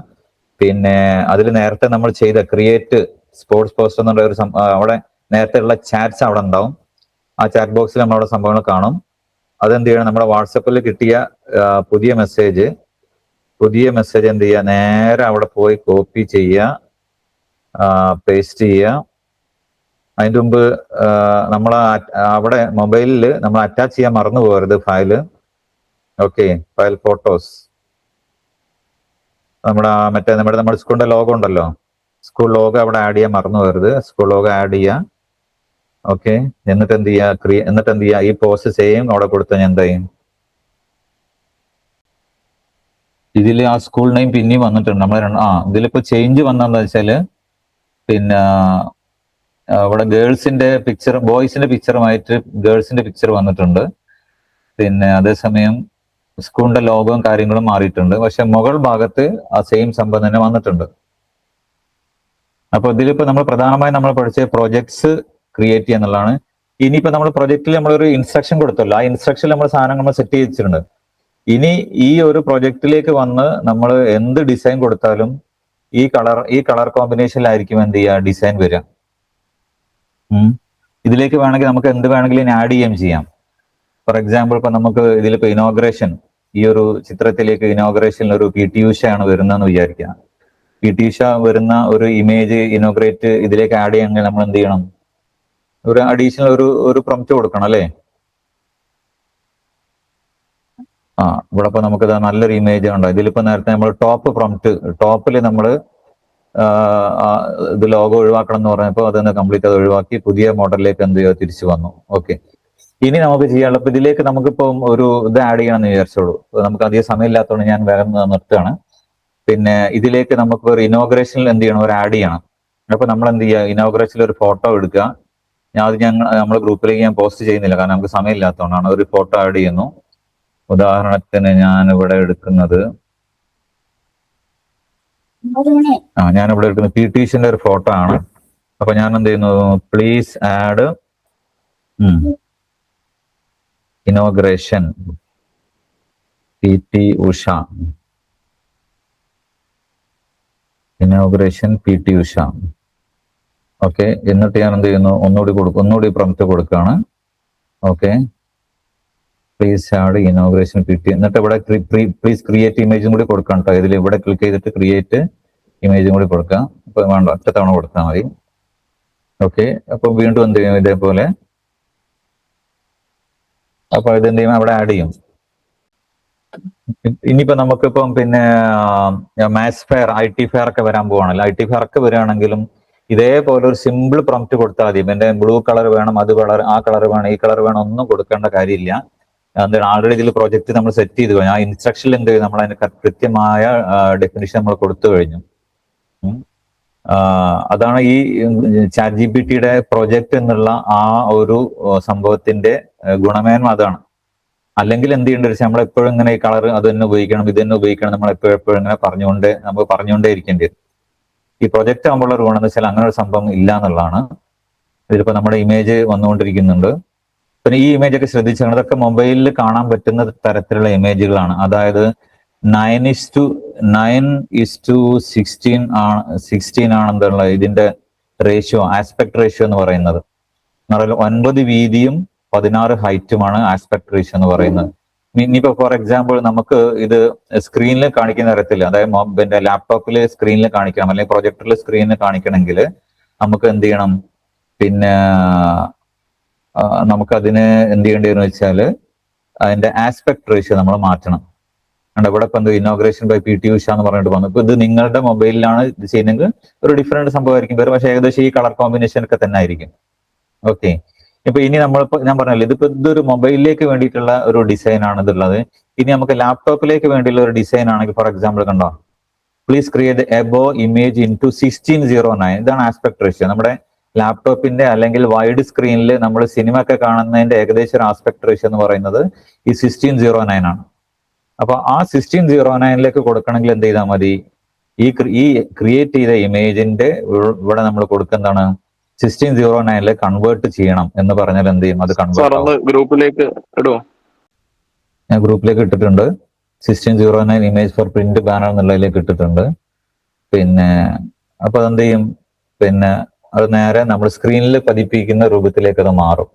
പിന്നെ അതിൽ നേരത്തെ നമ്മൾ ചെയ്ത ക്രിയേറ്റ് സ്പോർട്സ് പോസ്റ്റർ എന്നുള്ള ഒരു അവിടെ നേരത്തെ ഉള്ള ചാറ്റ്സ് അവിടെ ഉണ്ടാവും. ആ ചാറ്റ് ബോക്സിൽ നമ്മളവിടെ സംഭവങ്ങൾ കാണും. അതെന്ത് ചെയ്യണം, നമ്മുടെ വാട്സപ്പിൽ കിട്ടിയ പുതിയ മെസ്സേജ് എന്ത് ചെയ്യുക, നേരെ അവിടെ പോയി കോപ്പി ചെയ്യുക, പേസ്റ്റ് ചെയ്യുക. അതിൻ്റെ മുമ്പ് നമ്മൾ അവിടെ മൊബൈലിൽ നമ്മൾ അറ്റാച്ച് ചെയ്യാൻ മറന്നു പോകരുത് ഫയല്. ഓക്കെ, ഫയൽ ഫോട്ടോസ് നമ്മുടെ സ്കൂളിന്റെ ലോഗോ ഉണ്ടല്ലോ, സ്കൂൾ ലോഗോ അവിടെ ആഡ് ചെയ്യാൻ മറന്നു പോകരുത്. സ്കൂൾ ലോഗോ ആഡ് ചെയ്യുക. ഓക്കെ, എന്നിട്ട് എന്ത് ചെയ്യുക, ഈ പോസ്റ്റ് സെയിം അവിടെ കൊടുത്താൽ ഞാൻ എന്താ ചെയ്യും, ഇതിൽ ആ സ്കൂൾ നെയിം പിന്നെയും വന്നിട്ടുണ്ട്. നമ്മൾ ഇതിലിപ്പോ ചേഞ്ച് വന്നതെന്ന് വെച്ചാല് പിന്നെ ഇവിടെ ഗേൾസിന്റെ പിക്ചർ, ബോയ്സിന്റെ പിക്ചറുമായിട്ട് ഗേൾസിന്റെ പിക്ചർ വന്നിട്ടുണ്ട്. പിന്നെ അതേസമയം സ്കൂളിന്റെ ലോഗോയും കാര്യങ്ങളും മാറിയിട്ടുണ്ട്. പക്ഷെ മുകൾ ഭാഗത്ത് ആ സെയിം സംഭവം തന്നെ വന്നിട്ടുണ്ട്. അപ്പൊ ഇതിലിപ്പോ നമ്മൾ പ്രധാനമായും നമ്മൾ പഠിച്ച പ്രൊജക്ട്സ് ക്രിയേറ്റ് ചെയ്യുക എന്നുള്ളതാണ്. ഇനിയിപ്പോ നമ്മൾ പ്രൊജക്റ്റിൽ നമ്മളൊരു ഇൻസ്ട്രക്ഷൻ കൊടുത്തല്ലോ, ആ ഇൻസ്ട്രക്ഷനിൽ നമ്മൾ സാധനം നമ്മൾ സെറ്റ് ചെയ്ത് വെച്ചിട്ടുണ്ട്. ഇനി ഈ ഒരു പ്രൊജക്റ്റിലേക്ക് വന്ന് നമ്മൾ എന്ത് ഡിസൈൻ കൊടുത്താലും ഈ കളർ കോമ്പിനേഷനിലായിരിക്കും എന്ത് ചെയ്യുക, ഡിസൈൻ വരിക. ഇതിലേക്ക് വേണമെങ്കിൽ നമുക്ക് എന്ത് വേണമെങ്കിലും ആഡ് ചെയ്യാം. ഫോർ എക്സാമ്പിൾ ഇപ്പൊ നമുക്ക് ഇതിലിപ്പോ ഇനോഗ്രേഷൻ, ഈ ഒരു ചിത്രത്തിലേക്ക് ഇനോഗ്രേഷനിൽ ഒരു പി ടി ഉഷയാണ് വരുന്നതെന്ന് വിചാരിക്കുക. പി ടി ഉഷ വരുന്ന ഒരു ഇമേജ് ഇനോഗ്രേറ്റ് ഇതിലേക്ക് ആഡ് ചെയ്യാമെങ്കിൽ നമ്മൾ എന്ത് ചെയ്യണം, ഒരു അഡീഷണൽ ഒരു പ്രൊംപ്റ്റ് കൊടുക്കണം അല്ലേ. ഇവിടെ ഇപ്പൊ നമുക്ക് നല്ലൊരു ഇമേജ് ഉണ്ടോ. ഇതിലിപ്പോ നേരത്തെ നമ്മൾ ടോപ്പിൽ നമ്മൾ ഇത് ലോഗോ ഒഴിവാക്കണം എന്ന് പറഞ്ഞപ്പോൾ അതൊന്ന് കംപ്ലീറ്റ് അത് ഒഴിവാക്കി പുതിയ മോഡലിലേക്ക് എന്ത് ചെയ്യുക, തിരിച്ചു വന്നു. ഓക്കെ, ഇനി നമുക്ക് ചെയ്യാനുള്ള, ഇപ്പൊ ഇതിലേക്ക് നമുക്കിപ്പം ഒരു ഇത് ആഡ് ചെയ്യണം എന്ന് വിചാരിച്ചോളൂ. നമുക്ക് അധികം സമയമില്ലാത്തതുകൊണ്ട് ഞാൻ വേഗം നിർത്തുകയാണ്. പിന്നെ ഇതിലേക്ക് നമുക്ക് ഒരു ഇനോഗ്രേഷനിൽ എന്ത് ചെയ്യണം, ഒരു ആഡ് ചെയ്യണം. അപ്പൊ നമ്മൾ എന്ത് ചെയ്യുക, ഇനോഗ്രേഷനിൽ ഒരു ഫോട്ടോ എടുക്കുക. നമ്മൾ ഗ്രൂപ്പിലേക്ക് ഞാൻ പോസ്റ്റ് ചെയ്യുന്നില്ല, കാരണം നമുക്ക് സമയമില്ലാത്തതുകൊണ്ടാണ്. ഒരു ഫോട്ടോ ആഡ് ചെയ്യുന്നു. ഉദാഹരണത്തിന് ഞാനിവിടെ എടുക്കുന്നത് പി ടി ഉഷന്റെ ഒരു ഫോട്ടോ ആണ്. അപ്പൊ ഞാൻ എന്ത് ചെയ്യുന്നു, please add inauguration P T Usha, inauguration P T Usha. Okay, എന്നിട്ട് ഞാൻ എന്ത് ചെയ്യുന്നു, ഒന്നുകൂടി പ്രൊംപ്റ്റ് കൊടുക്കുകയാണ്. Okay, please add inauguration P T, എന്നിട്ട് ഇവിടെ പ്ലീസ് ക്രിയേറ്റ് ഇമേജും കൂടി കൊടുക്കണം കേട്ടോ. ഇതിൽ ഇവിടെ ക്ലിക്ക് ചെയ്തിട്ട് ക്രിയേറ്റ് ഇമേജും കൂടി കൊടുക്കാം. അപ്പൊ വേണ്ട, ഒറ്റ തവണ കൊടുത്താൽ മതി. ഓക്കെ, അപ്പൊ വീണ്ടും എന്ത് ചെയ്യും, ഇതേപോലെ അപ്പൊ ഇതെന്ത് ചെയ്യും, അവിടെ ആഡ് ചെയ്യും. ഇനിയിപ്പോ നമുക്കിപ്പം പിന്നെ മാത്സ് ഫെയർ, IT ഫെയർ ഒക്കെ വരാൻ പോവാണല്ലോ. IT ഫെയർ ഒക്കെ വരികയാണെങ്കിലും ഇതേപോലെ ഒരു സിമ്പിൾ പ്രൊംപ്റ്റ് കൊടുത്താൽ മതി. എന്റെ ബ്ലൂ കളർ വേണം, ആ കളർ വേണം, ഈ കളർ വേണം, ഒന്നും കൊടുക്കേണ്ട കാര്യമില്ല. എന്താണ്, ആൾറെഡി ഇതിൽ പ്രൊജക്ട് നമ്മൾ സെറ്റ് ചെയ്ത് കഴിഞ്ഞു. ആ ഇൻസ്ട്രക്ഷനിൽ എന്ത് ചെയ്യും, നമ്മൾ അതിന് കൃത്യമായ ഡെഫിനിഷൻ നമ്മൾ കൊടുത്തു കഴിഞ്ഞു. അതാണ് ഈ ChatGPTയുടെ പ്രൊജക്ട് എന്നുള്ള ആ ഒരു സംഭവത്തിന്റെ ഗുണമേന്മ അതാണ്. അല്ലെങ്കിൽ എന്ത് ചെയ്യേണ്ടത് വെച്ചാൽ നമ്മളെപ്പോഴും ഇങ്ങനെ ഈ കളർ അത് തന്നെ ഉപയോഗിക്കണം, ഇത് തന്നെ ഉപയോഗിക്കണം, നമ്മൾ എപ്പോഴും ഇങ്ങനെ പറഞ്ഞുകൊണ്ടേ ഇരിക്കേണ്ടി വരും. ഈ പ്രൊജക്ട് ആകുമ്പോൾ ഒരു ഗുണം എന്ന് വെച്ചാൽ അങ്ങനെ ഒരു സംഭവം ഇല്ല എന്നുള്ളതാണ്. ഇതിലിപ്പോ നമ്മുടെ ഇമേജ് വന്നുകൊണ്ടിരിക്കുന്നുണ്ട്. പിന്നെ ഈ ഇമേജ് ഒക്കെ ശ്രദ്ധിച്ചാൽ അതൊക്കെ മൊബൈലിൽ കാണാൻ പറ്റുന്ന തരത്തിലുള്ള ഇമേജുകളാണ്. അതായത് 9:16 ആണ് എന്നുള്ള ഇതിന്റെ റേഷ്യോ, ആസ്പെക്ട് റേഷ്യോ എന്ന് പറയുന്നത്. 9 വീതിയും 16 ഹൈറ്റുമാണ് ആസ്പെക്ട് റേഷ്യോ എന്ന് പറയുന്നത്. ഇനിയിപ്പോ ഫോർ എക്സാമ്പിൾ നമുക്ക് ഇത് സ്ക്രീനിൽ കാണിക്കുന്ന തരത്തിൽ, അതായത് പിന്നെ ലാപ്ടോപ്പിൽ സ്ക്രീനിൽ കാണിക്കണം, അല്ലെങ്കിൽ പ്രൊജക്ടറിൽ സ്ക്രീനിൽ കാണിക്കണമെങ്കിൽ നമുക്ക് എന്ത് ചെയ്യണം, പിന്നെ നമുക്കതിന് എന്ത് ചെയ്യേണ്ടതെന്ന് വെച്ചാൽ അതിന്റെ ആസ്പെക്ട് റേഷ്യോ നമ്മൾ മാറ്റണം. ഇവിടെ ഇപ്പൊ എന്ത് inauguration by P T Usha എന്ന് പറഞ്ഞിട്ട് വന്നു. ഇപ്പൊ ഇത് നിങ്ങളുടെ മൊബൈലിലാണ് ഇത് ചെയ്യുന്നതെങ്കിൽ ഒരു ഡിഫറെന്റ് സംഭവമായിരിക്കും വരും, പക്ഷെ ഏകദേശം ഈ കളർ കോമ്പിനേഷൻ ഒക്കെ തന്നെ ആയിരിക്കും. ഓക്കെ, ഇപ്പൊ ഇനി നമ്മളിപ്പോ ഞാൻ പറഞ്ഞല്ലോ, ഇതൊരു മൊബൈലിലേക്ക് വേണ്ടിയിട്ടുള്ള ഒരു ഡിസൈൻ ആണ് ഇതുള്ളത്. ഇനി നമുക്ക് ലാപ്ടോപ്പിലേക്ക് വേണ്ടിയുള്ള ഒരു ഡിസൈൻ ആണെങ്കിൽ ഫോർ എക്സാമ്പിൾ കണ്ടോ, please create above image into 16:09. ഇതാണ് ആസ്പെക്ട് റേഷ്യോ. നമ്മുടെ ലാപ്ടോപ്പിന്റെ അല്ലെങ്കിൽ വൈഡ് സ്ക്രീനിൽ നമ്മൾ സിനിമ ഒക്കെ കാണുന്നതിന്റെ ഏകദേശം ഒരു ആസ്പെക്ട് റേഷ്യോ എന്ന് പറയുന്നത് ഈ 16:09 ആണ്. അപ്പൊ ആ 16:09 കൊടുക്കണമെങ്കിൽ എന്ത് ചെയ്താൽ മതി, ഈ ക്രിയേറ്റ് ചെയ്ത ഇമേജിന്റെ ഇവിടെ നമ്മൾ കൊടുക്കുന്നതാണ് 1609 കൺവേർട്ട് ചെയ്യണം എന്ന് പറഞ്ഞാൽ എന്ത് ചെയ്യും? അത് സാർ കൺവേർട്ട് ആവും. ഒന്ന് ഗ്രൂപ്പിലേക്ക് ഇടുവോ? ഞാൻ ഗ്രൂപ്പിലേക്ക് ഇട്ടിട്ടുണ്ട്. 1609 ഇമേജ് ഫോർ പ്രിന്റ് ബാനർ എന്നുള്ളതിലേക്ക് ഇട്ടിട്ടുണ്ട്. പിന്നെ അപ്പൊ അതെന്ത് ചെയ്യും? പിന്നെ അത് നേരെ നമ്മൾ സ്ക്രീനിൽ പതിപ്പിക്കുന്ന രൂപത്തിലേക്ക് അത് മാറും.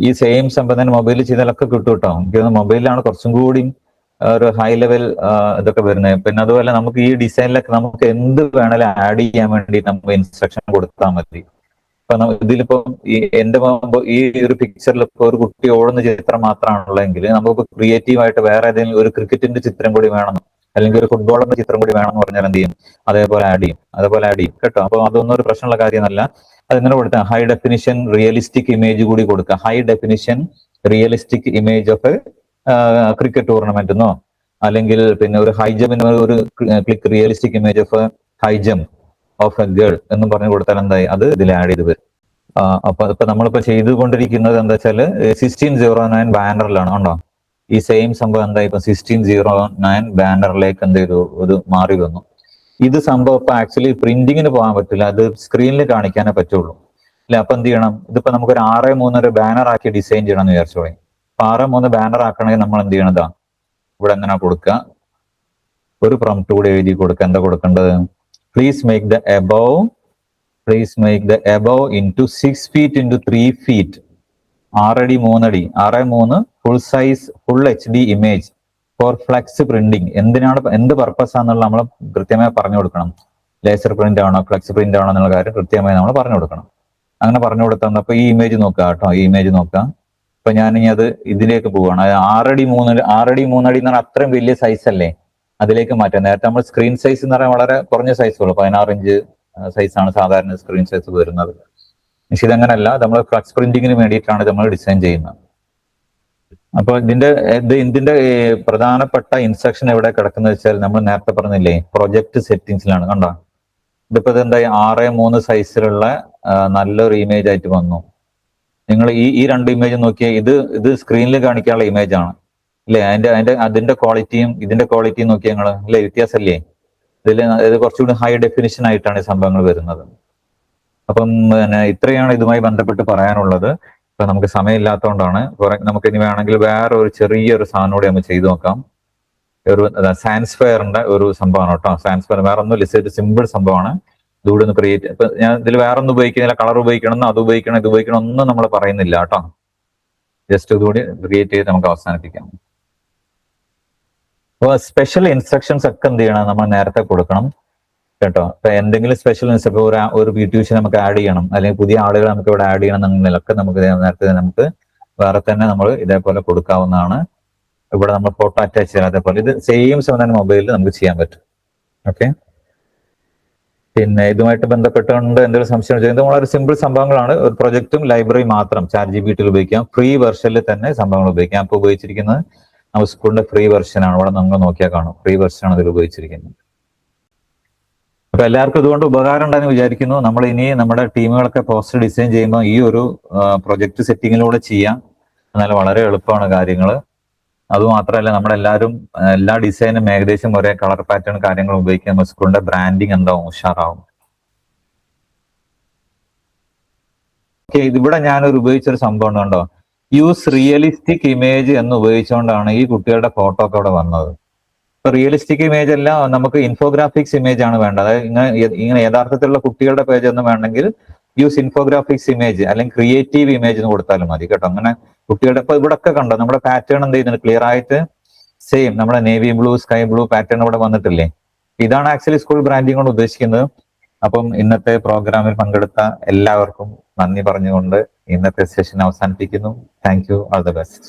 ഈ സെയിം സംഭവം തന്നെ മൊബൈലിൽ ചെയ്താലൊക്കെ കിട്ടും കേട്ടോ. എനിക്ക് തോന്നുന്നു മൊബൈലിലാണ് കുറച്ചും കൂടി ഒരു ഹൈ ലെവൽ ഇതൊക്കെ വരുന്നത്. പിന്നെ അതുപോലെ നമുക്ക് ഈ ഡിസൈനിലൊക്കെ നമുക്ക് എന്ത് വേണേലും ആഡ് ചെയ്യാൻ വേണ്ടി നമുക്ക് ഇൻസ്ട്രക്ഷൻ കൊടുത്താൽ മതി. ഇപ്പൊ ഇതിലിപ്പോ ഈ ഒരു പിക്ചറിൽ ഇപ്പൊ ഒരു കുട്ടി ഓടുന്ന ചിത്രം മാത്രമാണുള്ളതെങ്കിൽ നമുക്ക് ക്രിയേറ്റീവ് ആയിട്ട് വേറെ ഏതെങ്കിലും ഒരു ക്രിക്കറ്റിന്റെ ചിത്രം കൂടി വേണം, അല്ലെങ്കിൽ ഒരു ഫുട്ബോളിന്റെ ചിത്രം കൂടി വേണം എന്ന് പറഞ്ഞാൽ എന്ത് ചെയ്യും? അതേപോലെ ആഡ് ചെയ്യും കേട്ടോ. അപ്പൊ അതൊന്നും ഒരു പ്രശ്നമുള്ള കാര്യമല്ല. അതിങ്ങനെ കൊടുത്താൽ ഹൈ ഡെഫിനിഷൻ റിയലിസ്റ്റിക് ഇമേജ് കൂടി കൊടുക്കുക. High definition realistic image of cricket tournament എന്നോ, അല്ലെങ്കിൽ പിന്നെ ഒരു ഹൈ ജമ്പിന് ഒരു click realistic image of high jump of A girl എന്നും പറഞ്ഞു കൊടുത്താൽ എന്തായി? അത് ഇതിൽ ആഡ് ചെയ്ത് വരും. അപ്പൊ ഇപ്പൊ നമ്മളിപ്പോ ചെയ്തുകൊണ്ടിരിക്കുന്നത് എന്താ വെച്ചാല് 1609 ബാനറിലാണ് ഉണ്ടോ? ഈ സെയിം സംഭവം എന്താ ഇപ്പൊ 1609 ബാനറിലേക്ക് എന്ത് ചെയ്തു? ഇത് മാറി വന്നു. ഇത് സംഭവം ഇപ്പൊ ആക്ച്വലി പ്രിന്റിങ്ങിന് പോകാൻ പറ്റില്ല, അത് സ്ക്രീനിൽ കാണിക്കാനേ പറ്റുള്ളൂ അല്ലെ. അപ്പൊ എന്ത് ചെയ്യണം? ഇതിപ്പോ നമുക്കൊരു 6:3 ബാനർ ആക്കി ഡിസൈൻ ചെയ്യണം എന്ന് വിചാരിച്ചോളി. അപ്പൊ 6:3 ബാനർ ആക്കണമെങ്കിൽ നമ്മൾ എന്ത് ചെയ്യണതാ? ഇവിടെ എങ്ങനെ കൊടുക്കുക? ഒരു പ്രൊംപ്റ്റ് കൂടി എഴുതി കൊടുക്കുക. എന്താ കൊടുക്കേണ്ടത്? Please make the above into 6 feet into 3 feet 6 അടി 3 അടി 6:3 full size full HD image for flex printing. എന്ത് പർപ്പസ് ആണെന്നുള്ള നമ്മൾ കൃത്യമായി പറഞ്ഞു കൊടുക്കണം. ലേസർ പ്രിന്റ് ആണോ ഫ്ലെക്സ് പ്രിന്റ് ആണോ എന്നുള്ള കാര്യം കൃത്യമായി നമ്മൾ പറഞ്ഞു കൊടുക്കണം. അങ്ങനെ പറഞ്ഞു കൊടുത്താൽ അപ്പൊ ഈ ഇമേജ് നോക്കുക കേട്ടോ. ഈ ഇമേജ് നോക്കാം. ഇപ്പൊ ഞാൻ ഇനി അത് ഇതിലേക്ക് പോവാണ്. 6 അടി 3 അടി എന്ന് പറഞ്ഞാൽ അത്രയും വലിയ സൈസ് അല്ലേ, അതിലേക്ക് മാറ്റാം. നേരത്തെ നമ്മൾ സ്ക്രീൻ സൈസ് എന്ന് പറയാൻ വളരെ കുറഞ്ഞ സൈസുള്ളൂ, 16 ഇഞ്ച് സൈസാണ് സാധാരണ സ്ക്രീൻ സൈസ് വരുന്നത്. പക്ഷെ ഇതങ്ങനല്ല, നമ്മൾ ഫ്ലക്സ് പ്രിന്റിങ്ങിന് വേണ്ടിയിട്ടാണ് നമ്മൾ ഡിസൈൻ ചെയ്യുന്നത്. അപ്പൊ ഇതിന്റെ പ്രധാനപ്പെട്ട ഇൻസ്ട്രക്ഷൻ എവിടെ കിടക്കുന്നത് വെച്ചാൽ നമ്മൾ നേരത്തെ പറഞ്ഞില്ലേ, പ്രൊജക്ട് സെറ്റിംഗ്സിലാണ്. കണ്ടോ? ഇതിപ്പോ ഇതെന്തായി? 6:3 സൈസിലുള്ള നല്ലൊരു ഇമേജ് ആയിട്ട് വന്നു. നിങ്ങൾ ഈ രണ്ട് ഇമേജ് നോക്കിയാൽ ഇത് സ്ക്രീനിൽ കാണിക്കാനുള്ള ഇമേജ് ആണ് അല്ലേ? അതിന്റെ ക്വാളിറ്റിയും ഇതിന്റെ ക്വാളിറ്റിയും നോക്കിയാൽ നിങ്ങൾ അല്ലേ, വ്യത്യാസമല്ലേ? ഇത് കുറച്ചുകൂടി ഹൈ ഡെഫിനിഷൻ ആയിട്ടാണ് ഈ സംഭവങ്ങൾ വരുന്നത്. അപ്പം പിന്നെ ഇത്രയാണ് ഇതുമായി ബന്ധപ്പെട്ട് പറയാനുള്ളത്. ഇപ്പൊ നമുക്ക് സമയമില്ലാത്തതുകൊണ്ടാണ്. നമുക്ക് ഇനി വേണമെങ്കിൽ വേറെ ഒരു ചെറിയൊരു സാധനം കൂടി നമുക്ക് ചെയ്തു നോക്കാം. ഒരു സയൻസ് ഫെയറിന്റെ ഒരു സംഭവമാണ് കേട്ടോ. സയൻസ് ഫെയർ വേറെ ഒന്നും ലിസ്റ്റ് സിമ്പിൾ സംഭവമാണ്. ഇതുകൂടി ഒന്ന് ക്രിയേറ്റ്. ഇപ്പൊ ഞാൻ ഇതിൽ വേറെ ഒന്നും ഉപയോഗിക്കുന്നില്ല. കളർ ഉപയോഗിക്കണം, അത് ഉപയോഗിക്കണം, ഇത് ഉപയോഗിക്കണം ഒന്നും നമ്മൾ പറയുന്നില്ല കേട്ടോ. ജസ്റ്റ് ഇതുകൂടി ക്രിയേറ്റ് ചെയ്ത് നമുക്ക് അവസാനിപ്പിക്കാം. അപ്പൊ സ്പെഷ്യൽ ഇൻസ്ട്രക്ഷൻസ് ഒക്കെ എന്ത് ചെയ്യണം? നമ്മൾ നേരത്തെ കൊടുക്കണം കേട്ടോ. ഇപ്പൊ എന്തെങ്കിലും സ്പെഷ്യൽ ഇൻസ്ട്രക്ഷൻ ഒരു വീഡിയോസ് നമുക്ക് ആഡ് ചെയ്യണം, അല്ലെങ്കിൽ പുതിയ ആളുകൾ നമുക്ക് ഇവിടെ ആഡ് ചെയ്യണം എന്നുള്ളതൊക്കെ നമുക്ക് നേരത്തെ നമുക്ക് വേറെ തന്നെ നമ്മൾ ഇതേപോലെ കൊടുക്കാവുന്നതാണ്. ഇവിടെ നമ്മൾ ഫോട്ടോ അറ്റാച്ച് ചെയ്യാൻ അതേപോലെ ഇത് സെയിം സമയം മൊബൈലിൽ നമുക്ക് ചെയ്യാൻ പറ്റും. ഓക്കെ. പിന്നെ ഇതുമായിട്ട് ബന്ധപ്പെട്ടുകൊണ്ട് എന്തെങ്കിലും സംശയം ചെയ്യുന്നത് വളരെ സിമ്പിൾ സംഭവങ്ങളാണ്. ഒരു പ്രൊജക്റ്റും ലൈബ്രറി മാത്രം ChatGPT ഉപയോഗിക്കാം. ഫ്രീ വെർഷനിൽ തന്നെ സംഭവങ്ങൾ ഉപയോഗിക്കാം. ഇപ്പോൾ ഉപയോഗിച്ചിരിക്കുന്നത് നമ്മൾ സ്കൂളിന്റെ ഫ്രീ വെർഷൻ ആണ്. ഇവിടെ നമ്മൾ നോക്കിയാൽ കാണും, ഫ്രീ വെർഷൻ ആണ് ഇതിൽ ഉപയോഗിച്ചിരിക്കുന്നത്. അപ്പൊ എല്ലാവർക്കും ഇതുകൊണ്ട് ഉപകാരം ഉണ്ടെന്ന് വിചാരിക്കുന്നു. നമ്മൾ ഇനി നമ്മുടെ ടീമുകളൊക്കെ പോസ്റ്റർ ഡിസൈൻ ചെയ്യുമ്പോൾ ഈ ഒരു പ്രൊജക്ട് സെറ്റിങ്ങിലൂടെ ചെയ്യാം. എന്നാൽ വളരെ എളുപ്പമാണ് കാര്യങ്ങൾ. അതുമാത്രമല്ല നമ്മളെല്ലാവരും എല്ലാ ഡിസൈനും ഏകദേശം ഒരേ കളർ പാറ്റേൺ കാര്യങ്ങൾ ഉപയോഗിക്കുമ്പോൾ സ്കൂളിന്റെ ബ്രാൻഡിങ് എന്താവും, ഉഷാറാവും. ഓക്കെ. ഇതിവിടെ ഞാനൊരു ഉപയോഗിച്ചൊരു സംഭവം ഉണ്ടോ, യൂസ് റിയലിസ്റ്റിക് ഇമേജ് എന്ന് ഉപയോഗിച്ചുകൊണ്ടാണ് ഈ കുട്ടികളുടെ ഫോട്ടോ ഒക്കെ ഇവിടെ വന്നത്. ഇപ്പൊ റിയലിസ്റ്റിക് ഇമേജ് അല്ല, നമുക്ക് ഇൻഫോഗ്രാഫിക്സ് ഇമേജ് ആണ് വേണ്ടത്. അതായത് ഇങ്ങനെ യഥാർത്ഥത്തിലുള്ള കുട്ടികളുടെ പേജ് ഒന്നും വേണമെങ്കിൽ യൂസ് ഇൻഫോഗ്രാഫിക്സ് ഇമേജ് അല്ലെങ്കിൽ ക്രിയേറ്റീവ് ഇമേജ് എന്ന് കൊടുത്താലും മതി കേട്ടോ. അങ്ങനെ കുട്ടികളുടെ ഇപ്പൊ ഇവിടെ ഒക്കെ കണ്ടോ നമ്മുടെ പാറ്റേൺ എന്ത് ചെയ്യുന്നുണ്ട്, ക്ലിയർ ആയിട്ട് സെയിം നമ്മുടെ navy blue sky blue pattern ഇവിടെ വന്നിട്ടില്ലേ. ഇതാണ് ആക്ച്വലി സ്കൂൾ ബ്രാൻഡിങ് കൊണ്ട് ഉദ്ദേശിക്കുന്നത്. അപ്പം ഇന്നത്തെ പ്രോഗ്രാമിൽ പങ്കെടുത്ത എല്ലാവർക്കും നന്ദി പറഞ്ഞുകൊണ്ട് ഇന്നത്തെ സെഷൻ അവസാനിപ്പിക്കുന്നു. Thank you. All the best.